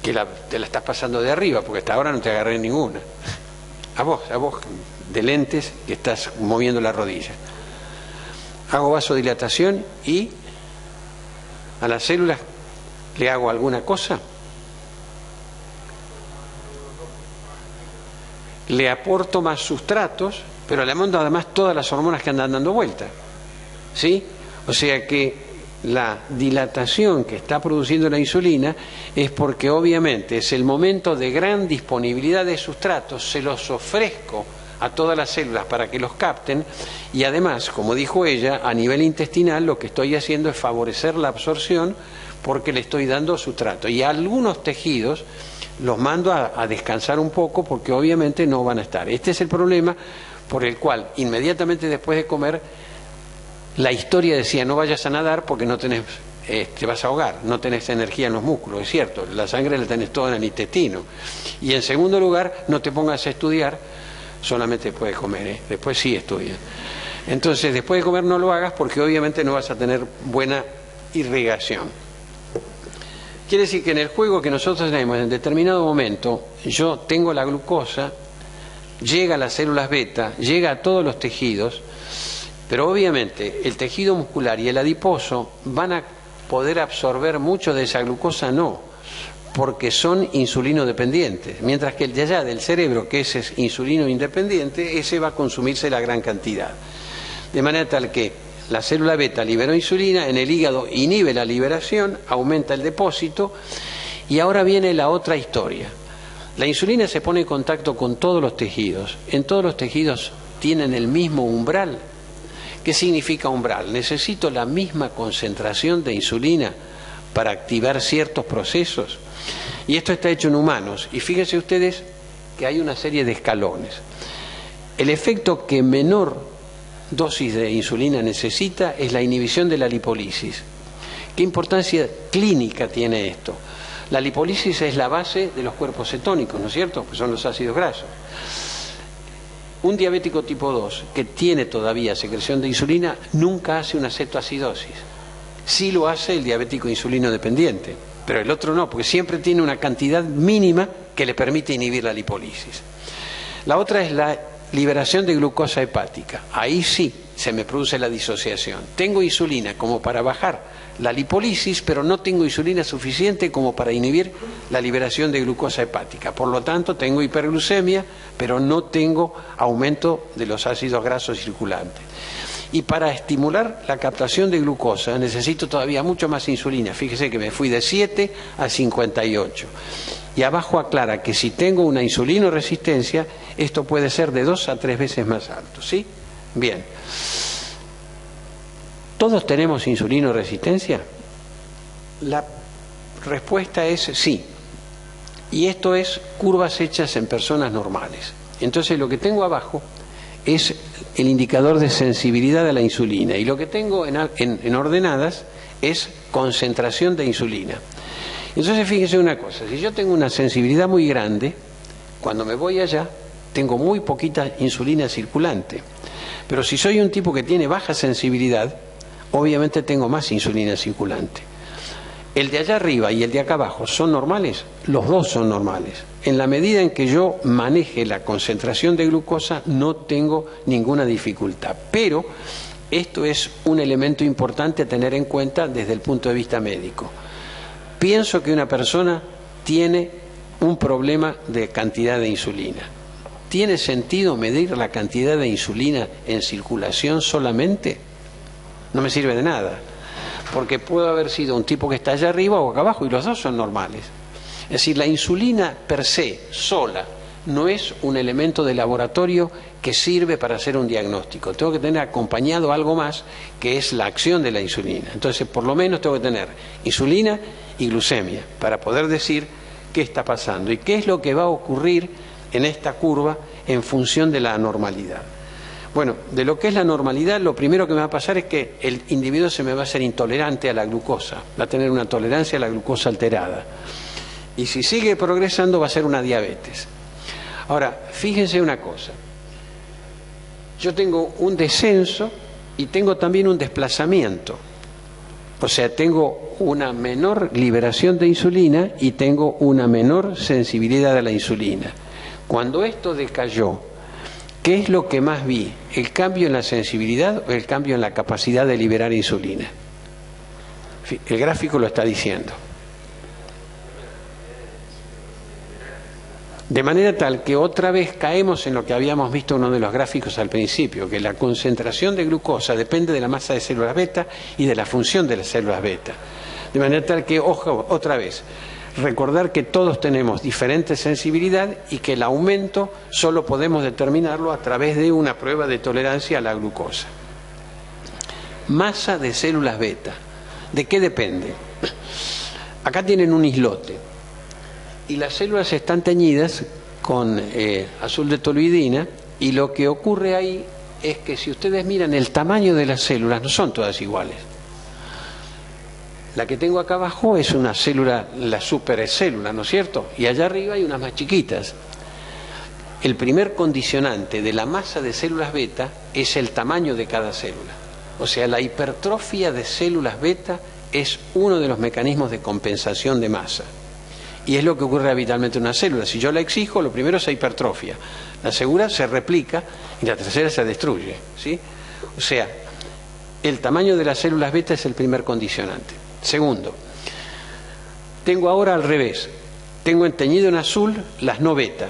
Speaker 1: Que te la estás pasando de arriba, porque hasta ahora no te agarré ninguna. A vos de lentes que estás moviendo la rodilla. Hago vasodilatación y a las células le hago alguna cosa. Le aporto más sustratos, pero le mando además todas las hormonas que andan dando vuelta. ¿Sí? O sea que la dilatación que está produciendo la insulina es porque obviamente es el momento de gran disponibilidad de sustratos, se los ofrezco a todas las células para que los capten y además, como dijo ella, a nivel intestinal lo que estoy haciendo es favorecer la absorción porque le estoy dando sustrato. Y a algunos tejidos los mando a descansar un poco porque obviamente no van a estar. Este es el problema por el cual inmediatamente después de comer la historia decía no vayas a nadar porque no tenés, te vas a ahogar, no tenés energía en los músculos, es cierto, la sangre la tenés toda en el intestino. Y en segundo lugar, no te pongas a estudiar solamente después de comer, después sí estudia. Entonces, después de comer no lo hagas porque obviamente no vas a tener buena irrigación. Quiere decir que en el juego que nosotros tenemos en determinado momento, yo tengo la glucosa, llega a las células beta, llega a todos los tejidos, pero obviamente el tejido muscular y el adiposo van a poder absorber mucho de esa glucosa, no, porque son insulino dependientes, mientras que el de allá del cerebro, que ese es insulino independiente, ese va a consumirse la gran cantidad. De manera tal que la célula beta liberó insulina, en el hígado inhibe la liberación, aumenta el depósito, y ahora viene la otra historia. La insulina se pone en contacto con todos los tejidos. En todos los tejidos tienen el mismo umbral. ¿Qué significa umbral? Necesito la misma concentración de insulina para activar ciertos procesos. Y esto está hecho en humanos. Y fíjense ustedes que hay una serie de escalones. El efecto que menor dosis de insulina necesita es la inhibición de la lipólisis. ¿Qué importancia clínica tiene esto? La lipólisis es la base de los cuerpos cetónicos, ¿no es cierto? Pues son los ácidos grasos. Un diabético tipo 2 que tiene todavía secreción de insulina nunca hace una cetoacidosis. Sí lo hace el diabético insulino dependiente, pero el otro no, porque siempre tiene una cantidad mínima que le permite inhibir la lipólisis. La otra es la liberación de glucosa hepática. Ahí sí se me produce la disociación. Tengo insulina como para bajar la lipólisis, pero no tengo insulina suficiente como para inhibir la liberación de glucosa hepática. Por lo tanto, tengo hiperglucemia, pero no tengo aumento de los ácidos grasos circulantes. Y para estimular la captación de glucosa necesito todavía mucho más insulina. Fíjese que me fui de 7 a 58. Y abajo aclara que si tengo una insulinoresistencia, esto puede ser de 2 a 3 veces más alto, ¿sí? Bien. ¿Todos tenemos insulinoresistencia? La respuesta es sí. Y esto es curvas hechas en personas normales. Entonces lo que tengo abajo es el indicador de sensibilidad a la insulina. Y lo que tengo en ordenadas es concentración de insulina. Entonces fíjense una cosa, si yo tengo una sensibilidad muy grande, cuando me voy allá, tengo muy poquita insulina circulante. Pero si soy un tipo que tiene baja sensibilidad, obviamente tengo más insulina circulante. ¿El de allá arriba y el de acá abajo son normales? Los dos son normales. En la medida en que yo maneje la concentración de glucosa, no tengo ninguna dificultad. Pero esto es un elemento importante a tener en cuenta desde el punto de vista médico. Pienso que una persona tiene un problema de cantidad de insulina. ¿Tiene sentido medir la cantidad de insulina en circulación solamente? No me sirve de nada, porque puedo haber sido un tipo que está allá arriba o acá abajo y los dos son normales. Es decir, la insulina per se, sola, no es un elemento de laboratorio que sirve para hacer un diagnóstico. Tengo que tener acompañado algo más, que es la acción de la insulina. Entonces, por lo menos tengo que tener insulina y glucemia para poder decir qué está pasando y qué es lo que va a ocurrir en esta curva en función de la anormalidad. Bueno, de lo que es la normalidad, lo primero que me va a pasar es que el individuo se me va a hacer intolerante a la glucosa, va a tener una tolerancia a la glucosa alterada. Y si sigue progresando va a ser una diabetes. Ahora, fíjense una cosa. Yo tengo un descenso y tengo también un desplazamiento. O sea, tengo una menor liberación de insulina y tengo una menor sensibilidad a la insulina. Cuando esto decayó, ¿qué es lo que más vi? ¿El cambio en la sensibilidad o el cambio en la capacidad de liberar insulina? El gráfico lo está diciendo. De manera tal que otra vez caemos en lo que habíamos visto en uno de los gráficos al principio, que la concentración de glucosa depende de la masa de células beta y de la función de las células beta. De manera tal que, ojo, otra vez, recordar que todos tenemos diferente sensibilidad y que el aumento solo podemos determinarlo a través de una prueba de tolerancia a la glucosa. Masa de células beta. ¿De qué depende? Acá tienen un islote y las células están teñidas con azul de toluidina y lo que ocurre ahí es que si ustedes miran el tamaño de las células no son todas iguales. La que tengo acá abajo es una célula, la supercélula, ¿no es cierto? Y allá arriba hay unas más chiquitas. El primer condicionante de la masa de células beta es el tamaño de cada célula. O sea, la hipertrofia de células beta es uno de los mecanismos de compensación de masa. Y es lo que ocurre habitualmente en una célula. Si yo la exijo, lo primero es la hipertrofia. La segunda se replica y la tercera se destruye, ¿sí? O sea, el tamaño de las células beta es el primer condicionante. Segundo, tengo ahora al revés. Tengo teñido en azul las no beta.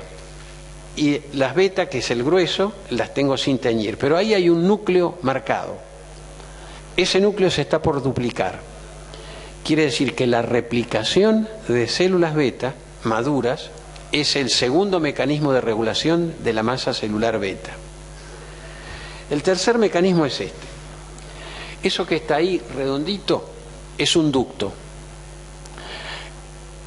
Speaker 1: Y las beta, que es el grueso, las tengo sin teñir. Pero ahí hay un núcleo marcado. Ese núcleo se está por duplicar. Quiere decir que la replicación de células beta maduras es el segundo mecanismo de regulación de la masa celular beta. El tercer mecanismo es este. Eso que está ahí redondito es un ducto.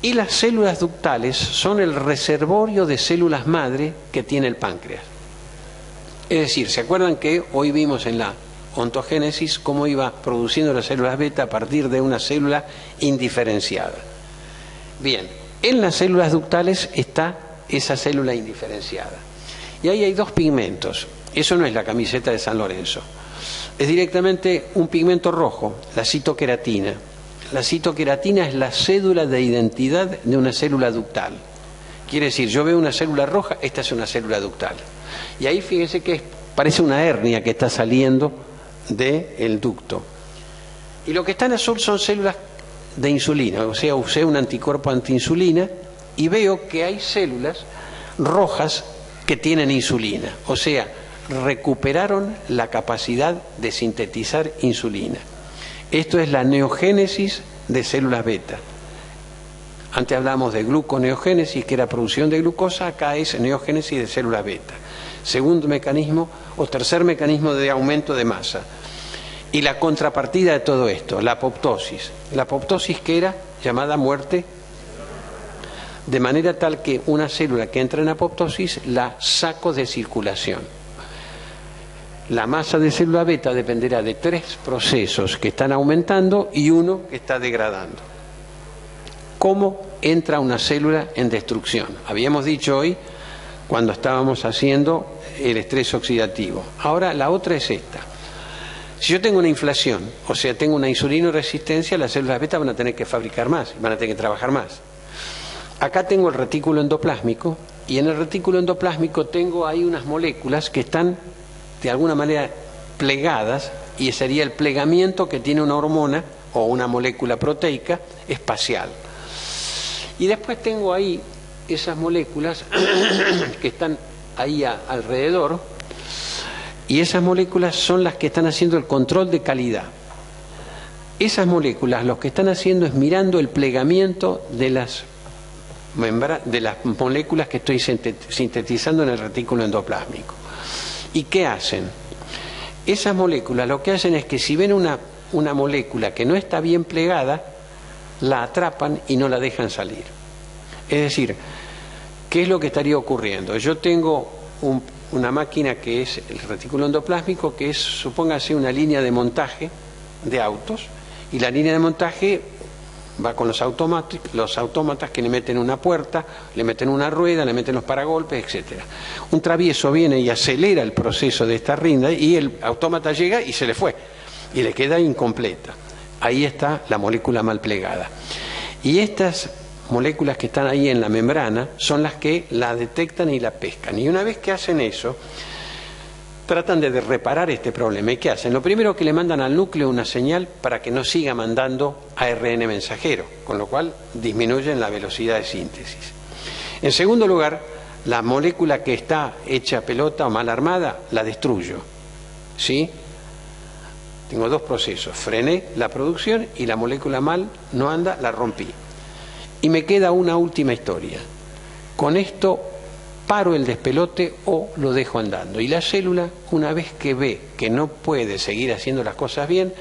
Speaker 1: Y las células ductales son el reservorio de células madre que tiene el páncreas. Es decir, ¿se acuerdan que hoy vimos en la ontogénesis cómo iba produciendo las células beta a partir de una célula indiferenciada? Bien, en las células ductales está esa célula indiferenciada. Y ahí hay dos pigmentos. Eso no es la camiseta de San Lorenzo. Es directamente un pigmento rojo, la citoqueratina. La citoqueratina es la cédula de identidad de una célula ductal. Quiere decir, yo veo una célula roja, esta es una célula ductal. Y ahí fíjense que parece una hernia que está saliendo del ducto. Y lo que está en azul son células de insulina, o sea, usé un anticuerpo antiinsulina y veo que hay células rojas que tienen insulina, o sea, recuperaron la capacidad de sintetizar insulina. Esto es la neogénesis de células beta. Antes hablamos de gluconeogénesis, que era producción de glucosa, acá es neogénesis de células beta. Segundo mecanismo o tercer mecanismo de aumento de masa. Y la contrapartida de todo esto, la apoptosis. La apoptosis, que era llamada muerte, de manera tal que una célula que entra en apoptosis la saco de circulación. La masa de célula beta dependerá de 3 procesos que están aumentando y uno que está degradando. ¿Cómo entra una célula en destrucción? Habíamos dicho hoy, cuando estábamos haciendo el estrés oxidativo. Ahora la otra es esta. Si yo tengo una inflación, o sea, tengo una insulinoresistencia, las células beta van a tener que fabricar más, van a tener que trabajar más. Acá tengo el retículo endoplásmico, y en el retículo endoplásmico tengo ahí unas moléculas que están de alguna manera plegadas, y sería el plegamiento que tiene una hormona o una molécula proteica espacial. Y después tengo ahí esas moléculas que están ahí alrededor, y esas moléculas son las que están haciendo el control de calidad. Esas moléculas lo que están haciendo es mirando el plegamiento de las moléculas que estoy sintetizando en el retículo endoplásmico. ¿Y qué hacen? Esas moléculas lo que hacen es que si ven una molécula que no está bien plegada, la atrapan y no la dejan salir. Es decir, ¿qué es lo que estaría ocurriendo? Yo tengo una máquina que es el retículo endoplásmico, que es, supóngase, una línea de montaje de autos, y la línea de montaje va con los autómatas que le meten una puerta, le meten una rueda, le meten los paragolpes, etc. Un travieso viene y acelera el proceso de esta rinda y el autómata llega y se le fue, y le queda incompleta. Ahí está la molécula mal plegada. Y estas moléculas que están ahí en la membrana son las que la detectan y la pescan. Y una vez que hacen eso, tratan de reparar este problema. ¿Y qué hacen? Lo primero, que le mandan al núcleo una señal para que no siga mandando ARN mensajero, con lo cual disminuyen la velocidad de síntesis. En segundo lugar, la molécula que está hecha pelota o mal armada, la destruyo. ¿Sí? Tengo 2 procesos. Frené la producción y la molécula mal no anda, la rompí. Y me queda una última historia. Con esto paro el despelote o lo dejo andando. Y la célula, una vez que ve que no puede seguir haciendo las cosas bien,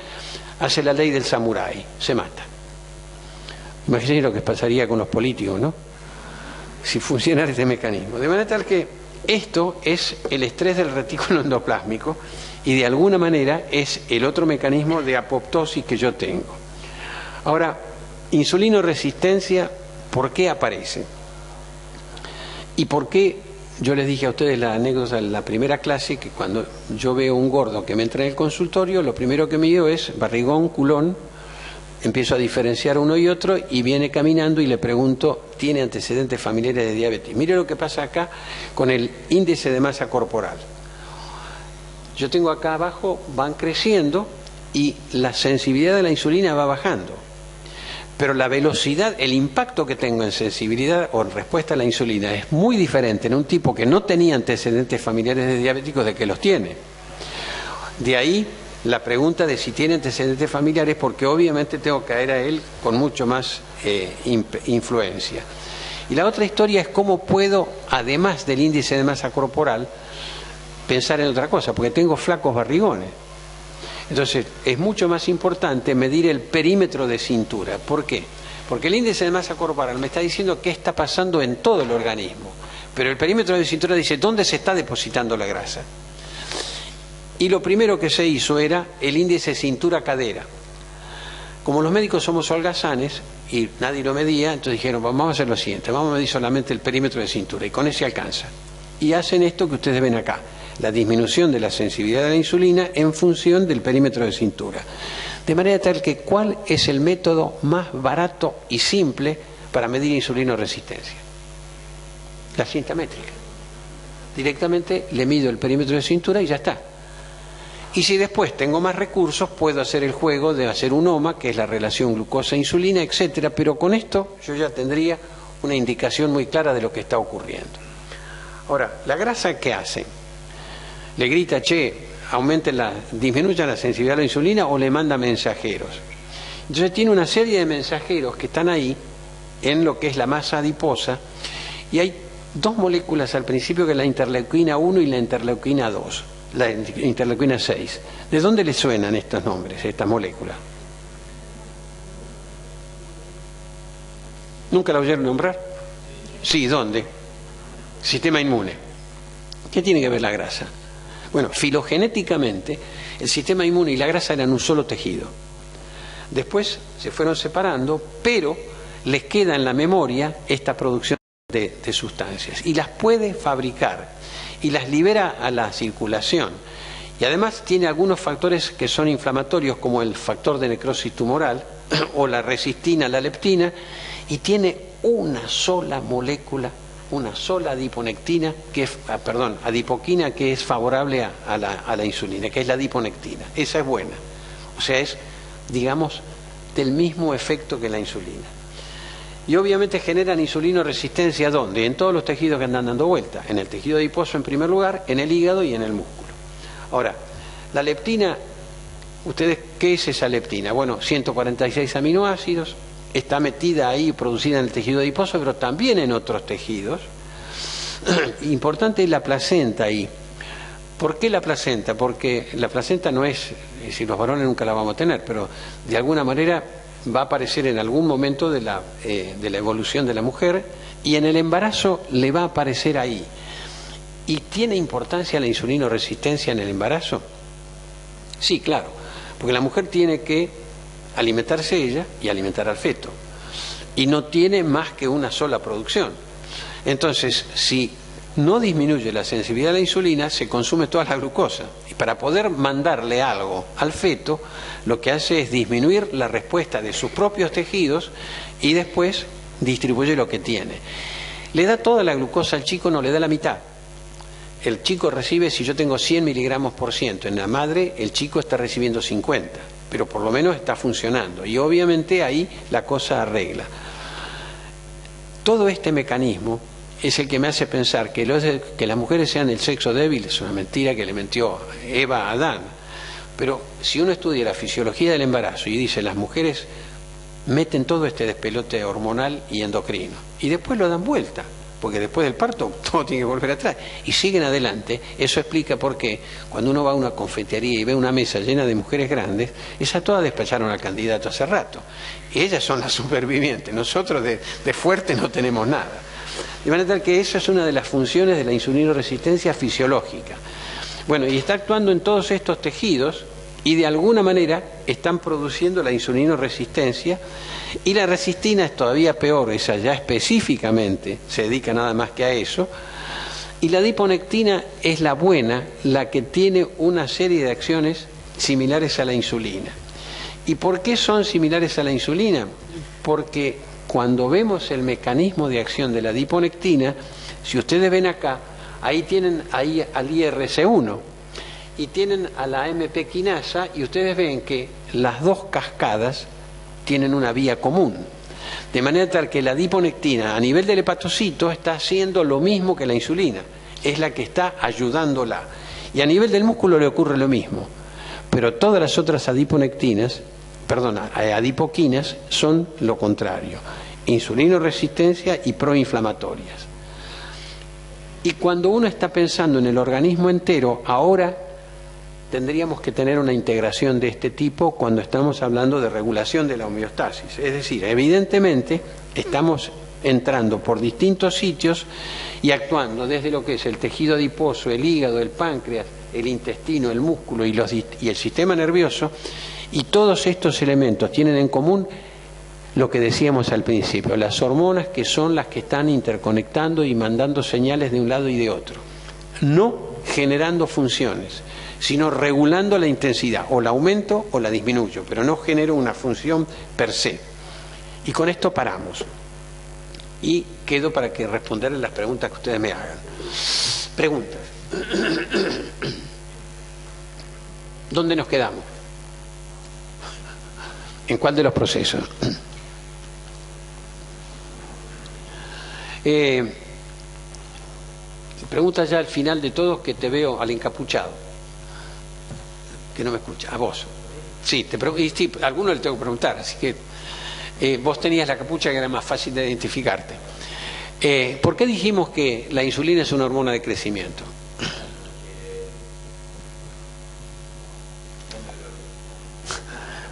Speaker 1: hace la ley del samurái, se mata. Imagínense lo que pasaría con los políticos, ¿no? Si funcionara este mecanismo. De manera tal que esto es el estrés del retículo endoplásmico y de alguna manera es el otro mecanismo de apoptosis que yo tengo. Ahora, insulinoresistencia, ¿por qué aparece? ¿Y por qué? Yo les dije a ustedes la anécdota en la primera clase, que cuando yo veo un gordo que me entra en el consultorio, lo primero que me digo es barrigón, culón, empiezo a diferenciar uno y otro y viene caminando y le pregunto, ¿tiene antecedentes familiares de diabetes? Mire lo que pasa acá con el índice de masa corporal. Yo tengo acá abajo, van creciendo y la sensibilidad de la insulina va bajando. Pero la velocidad, el impacto que tengo en sensibilidad o en respuesta a la insulina es muy diferente en un tipo que no tenía antecedentes familiares de diabéticos de que los tiene. De ahí la pregunta de si tiene antecedentes familiares, porque obviamente tengo que caer a él con mucho más influencia. Y la otra historia es cómo puedo, además del índice de masa corporal, pensar en otra cosa, porque tengo flacos barrigones. Entonces, es mucho más importante medir el perímetro de cintura. ¿Por qué? Porque el índice de masa corporal me está diciendo qué está pasando en todo el organismo. Pero el perímetro de cintura dice dónde se está depositando la grasa. Y lo primero que se hizo era el índice cintura-cadera. Como los médicos somos holgazanes y nadie lo medía, entonces dijeron, vamos a hacer lo siguiente, vamos a medir solamente el perímetro de cintura y con ese alcanza. Y hacen esto que ustedes ven acá. La disminución de la sensibilidad de la insulina en función del perímetro de cintura. De manera tal que, ¿cuál es el método más barato y simple para medir insulinoresistencia? La cinta métrica. Directamente le mido el perímetro de cintura y ya está. Y si después tengo más recursos, puedo hacer el juego de hacer un OMA, que es la relación glucosa-insulina, etcétera, pero con esto yo ya tendría una indicación muy clara de lo que está ocurriendo. Ahora, ¿la grasa qué hace? ¿Le grita, che, disminuya la sensibilidad a la insulina, o le manda mensajeros? Entonces tiene una serie de mensajeros que están ahí en lo que es la masa adiposa, y hay dos moléculas al principio, que es la interleuquina 1 y la interleuquina 2, la interleuquina 6. ¿De dónde le suenan estos nombres, estas moléculas? ¿Nunca la oyeron nombrar? Sí, ¿dónde? Sistema inmune. ¿Qué tiene que ver la grasa? Bueno, filogenéticamente, el sistema inmune y la grasa eran un solo tejido. Después se fueron separando, pero les queda en la memoria esta producción de sustancias, y las puede fabricar y las libera a la circulación. Y además tiene algunos factores que son inflamatorios, como el factor de necrosis tumoral o la resistina, la leptina, y tiene una sola molécula, una sola adiponectina, adipoquina, que es favorable a la insulina, que es la adiponectina. Esa es buena. O sea, es, digamos, del mismo efecto que la insulina. Y obviamente generan insulinoresistencia, ¿dónde? En todos los tejidos que andan dando vuelta. En el tejido adiposo en primer lugar, en el hígado y en el músculo. Ahora, la leptina, ¿ustedes qué es esa leptina? Bueno, 146 aminoácidos, está metida ahí, producida en el tejido adiposo, pero también en otros tejidos. Importante es la placenta ahí. ¿Por qué la placenta? Porque la placenta no es, si los varones nunca la vamos a tener, pero de alguna manera va a aparecer en algún momento de la evolución de la mujer, y en el embarazo le va a aparecer ahí. ¿Y tiene importancia la insulinoresistencia en el embarazo? Sí, claro, porque la mujer tiene que alimentarse ella y alimentar al feto, y no tiene más que una sola producción. Entonces, si no disminuye la sensibilidad a la insulina, se consume toda la glucosa, y para poder mandarle algo al feto, lo que hace es disminuir la respuesta de sus propios tejidos, y después distribuye lo que tiene. Le da toda la glucosa al chico, no le da la mitad. El chico recibe, si yo tengo 100 miligramos por ciento en la madre, el chico está recibiendo 50, pero por lo menos está funcionando, y obviamente ahí la cosa arregla. Todo este mecanismo es el que me hace pensar que las mujeres sean el sexo débil es una mentira que le mintió Eva a Adán. Pero si uno estudia la fisiología del embarazo y dice, las mujeres meten todo este despelote hormonal y endocrino, y después lo dan vuelta, porque después del parto todo tiene que volver atrás, y siguen adelante. Eso explica por qué cuando uno va a una confitería y ve una mesa llena de mujeres grandes, esas todas despacharon al candidato hace rato, y ellas son las supervivientes. Nosotros de fuerte no tenemos nada. De manera tal que esa es una de las funciones de la insulinoresistencia fisiológica. Bueno, y está actuando en todos estos tejidos, y de alguna manera están produciendo la insulinoresistencia, y la resistina es todavía peor, esa ya específicamente se dedica nada más que a eso, y la adiponectina es la buena, la que tiene una serie de acciones similares a la insulina. ¿Y por qué son similares a la insulina? Porque cuando vemos el mecanismo de acción de la adiponectina, si ustedes ven acá, ahí tienen al IRC1 y tienen a la AMP quinasa, y ustedes ven que las dos cascadas tienen una vía común. De manera tal que la adiponectina a nivel del hepatocito está haciendo lo mismo que la insulina, es la que está ayudándola. Y a nivel del músculo le ocurre lo mismo. Pero todas las otras adipoquinas son lo contrario, insulinoresistencia y proinflamatorias. Y cuando uno está pensando en el organismo entero, ahora tendríamos que tener una integración de este tipo cuando estamos hablando de regulación de la homeostasis. Es decir, evidentemente estamos entrando por distintos sitios y actuando desde lo que es el tejido adiposo, el hígado, el páncreas, el intestino, el músculo y el sistema nervioso, y todos estos elementos tienen en común lo que decíamos al principio, las hormonas, que son las que están interconectando y mandando señales de un lado y de otro, no generando funciones, sino regulando la intensidad, o la aumento o la disminuyo, pero no genero una función per se. Y con esto paramos. Y quedo para que responderles las preguntas que ustedes me hagan. Preguntas. ¿Dónde nos quedamos? ¿En cuál de los procesos? Pregunta ya al final de todos, que te veo al encapuchado, que no me escucha, a vos. Sí, sí, a alguno le tengo que preguntar, así que vos tenías la capucha que era más fácil de identificarte. ¿Por qué dijimos que la insulina es una hormona de crecimiento?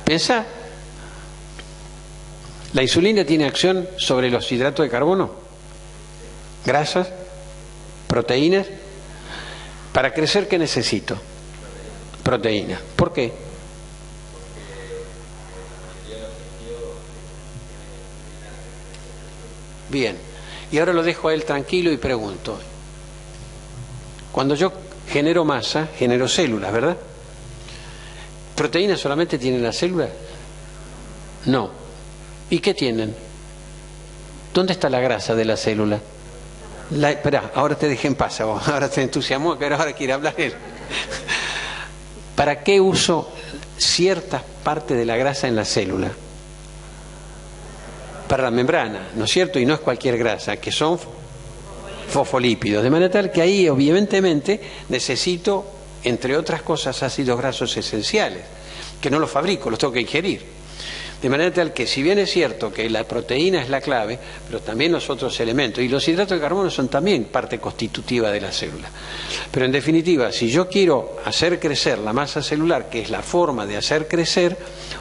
Speaker 1: Pensá. ¿La insulina tiene acción sobre los hidratos de carbono? ¿Grasas? ¿Proteínas? Para crecer, ¿qué necesito? Proteínas. ¿Por qué? Bien. Y ahora lo dejo a él tranquilo y pregunto. Cuando yo genero masa, genero células, ¿verdad? ¿Proteínas solamente tienen las células? No. ¿Y qué tienen? ¿Dónde está la grasa de la célula? Espera, ahora te dejé en paz, vos. Ahora te entusiasmó, que ahora quiere hablar él. ¿Para qué uso ciertas partes de la grasa en la célula? Para la membrana, ¿no es cierto? Y no es cualquier grasa, que son fosfolípidos. De manera tal que ahí, evidentemente, necesito, entre otras cosas, ácidos grasos esenciales, que no los fabrico, los tengo que ingerir. De manera tal que, si bien es cierto que la proteína es la clave, pero también los otros elementos, y los hidratos de carbono son también parte constitutiva de la célula. Pero en definitiva, si yo quiero hacer crecer la masa celular, que es la forma de hacer crecer,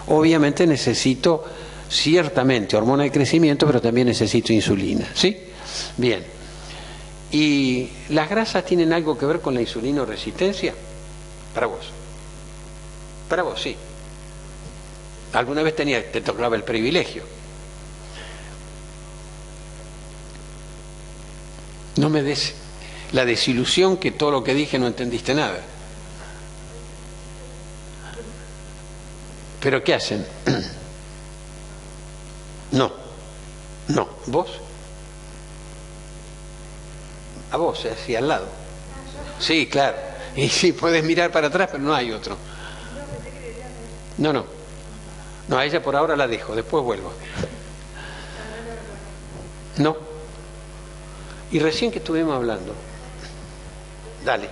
Speaker 1: obviamente necesito ciertamente hormona de crecimiento, pero también necesito insulina, ¿sí? Bien. ¿Y las grasas tienen algo que ver con la insulinoresistencia? Para vos. Para vos, sí. Alguna vez te tocaba el privilegio. No me des la desilusión que todo lo que dije no entendiste nada. ¿Pero qué hacen? No. ¿Vos? A vos, así al lado. Sí, claro. Y sí, podés mirar para atrás, pero no hay otro. No. No, a ella por ahora la dejo, después vuelvo. No. Y recién que estuvimos hablando, dale,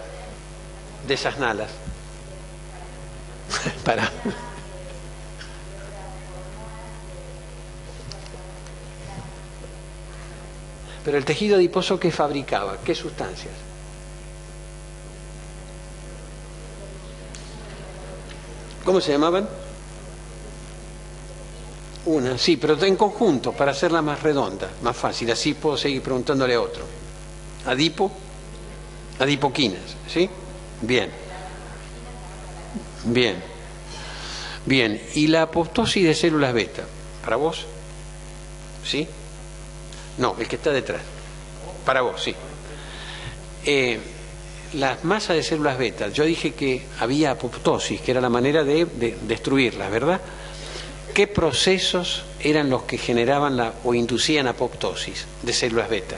Speaker 1: de esas nalas. Para. Pero el tejido adiposo, ¿qué fabricaba? ¿Qué sustancias? ¿Cómo se llamaban? Una, sí, pero en conjunto, para hacerla más redonda, más fácil, así puedo seguir preguntándole a otro. Adipoquinas, ¿sí? Bien. ¿Y la apoptosis de células beta? ¿Para vos? ¿Sí? No, el que está detrás. Para vos, sí. Las masas de células beta, yo dije que había apoptosis, que era la manera de destruirlas, ¿verdad? ¿Qué procesos eran los que generaban o inducían apoptosis de células beta?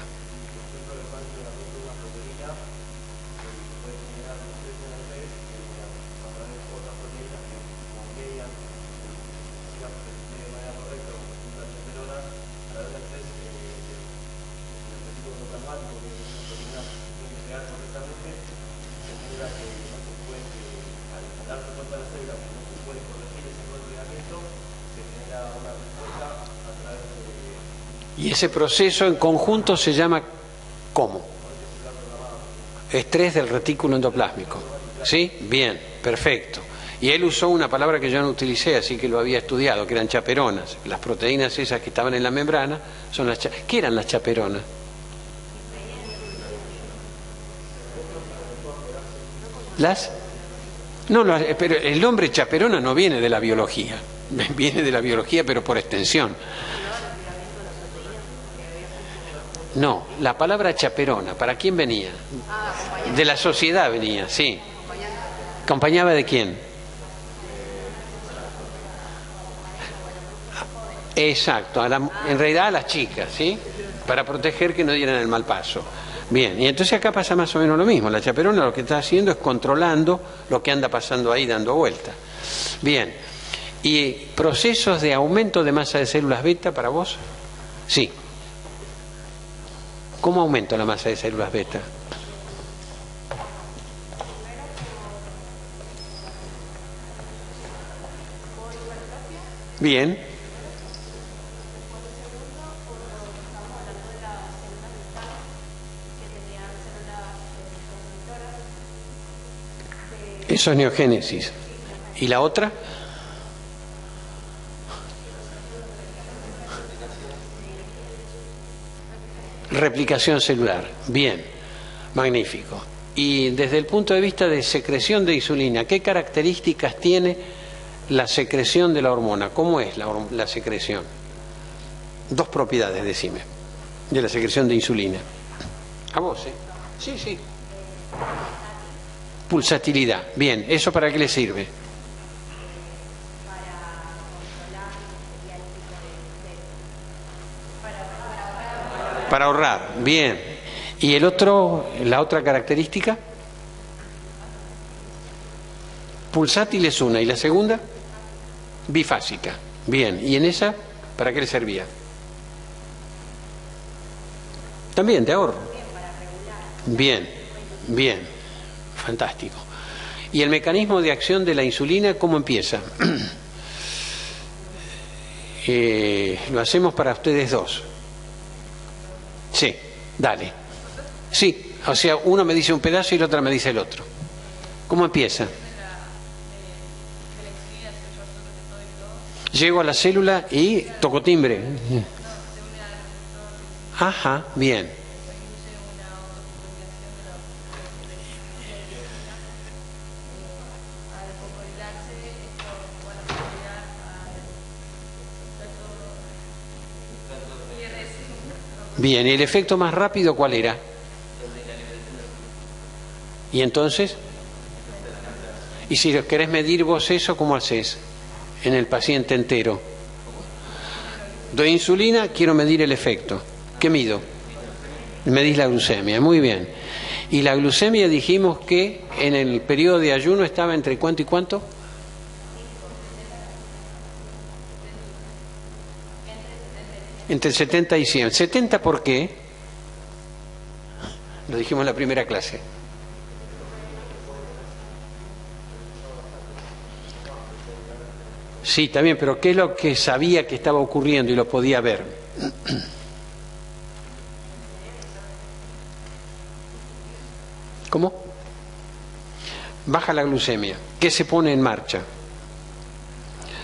Speaker 1: Y ese proceso en conjunto se llama ¿cómo? Estrés del retículo endoplásmico. ¿Sí? Bien, perfecto. Y él usó una palabra que yo no utilicé, así que lo había estudiado, que eran chaperonas. Las proteínas esas que estaban en la membrana son las chaperonas. ¿Qué eran las chaperonas? No, pero el nombre chaperona no viene de la biología. Viene de la biología, pero por extensión. No, la palabra chaperona, ¿para quién venía? De la sociedad venía, sí. ¿Acompañaba de quién? Exacto, en realidad a las chicas, ¿sí? Para proteger que no dieran el mal paso. Bien, y entonces acá pasa más o menos lo mismo. La chaperona lo que está haciendo es controlando lo que anda pasando ahí dando vuelta. Bien, ¿y procesos de aumento de masa de células beta para vos? Sí. ¿Cómo aumento la masa de células beta? Bien. Eso es neogénesis. ¿Y la otra? Replicación celular. Bien, magnífico. Y desde el punto de vista de secreción de insulina, ¿qué características tiene la secreción de la hormona? ¿Cómo es la secreción? Dos propiedades, decime, de la secreción de insulina. A vos, ¿eh? Sí, sí. Pulsatilidad. Bien, ¿eso para qué le sirve? Para ahorrar. Bien. ¿Y la otra característica? Pulsátil es una. ¿Y la segunda? Bifásica. Bien. ¿Y en esa para qué le servía? También de ahorro. Bien, bien. Fantástico. ¿Y el mecanismo de acción de la insulina cómo empieza? Lo hacemos para ustedes dos. Sí, dale. Sí, o sea, uno me dice un pedazo y la otra me dice el otro. ¿Cómo empieza? Llego a la célula y toco timbre. Ajá, bien. Bien, ¿y el efecto más rápido cuál era? ¿Y entonces? ¿Y si querés medir vos eso, cómo haces en el paciente entero? Doy insulina, quiero medir el efecto. ¿Qué mido? Medís la glucemia, muy bien. Y la glucemia dijimos que en el periodo de ayuno estaba entre ¿cuánto y cuánto? Entre 70 y 100. ¿70 por qué? Lo dijimos en la primera clase. Sí, también, pero ¿qué es lo que sabía que estaba ocurriendo y lo podía ver? ¿Cómo? Baja la glucemia. ¿Qué se pone en marcha?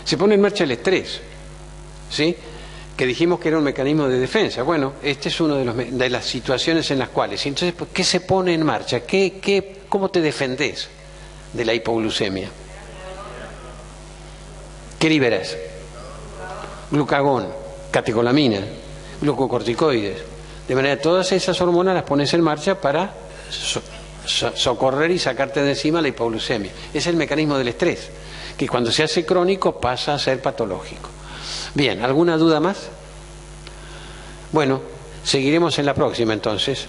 Speaker 1: Se pone en marcha el estrés, ¿sí? Que dijimos que era un mecanismo de defensa. Bueno, este es uno de las situaciones en las cuales. Entonces, ¿qué se pone en marcha? ¿Cómo te defendés de la hipoglucemia? ¿Qué liberas? Glucagón, catecolamina, glucocorticoides. De manera que todas esas hormonas las pones en marcha para socorrer y sacarte de encima la hipoglucemia. Es el mecanismo del estrés, que cuando se hace crónico pasa a ser patológico. Bien, ¿alguna duda más? Bueno, seguiremos en la próxima entonces.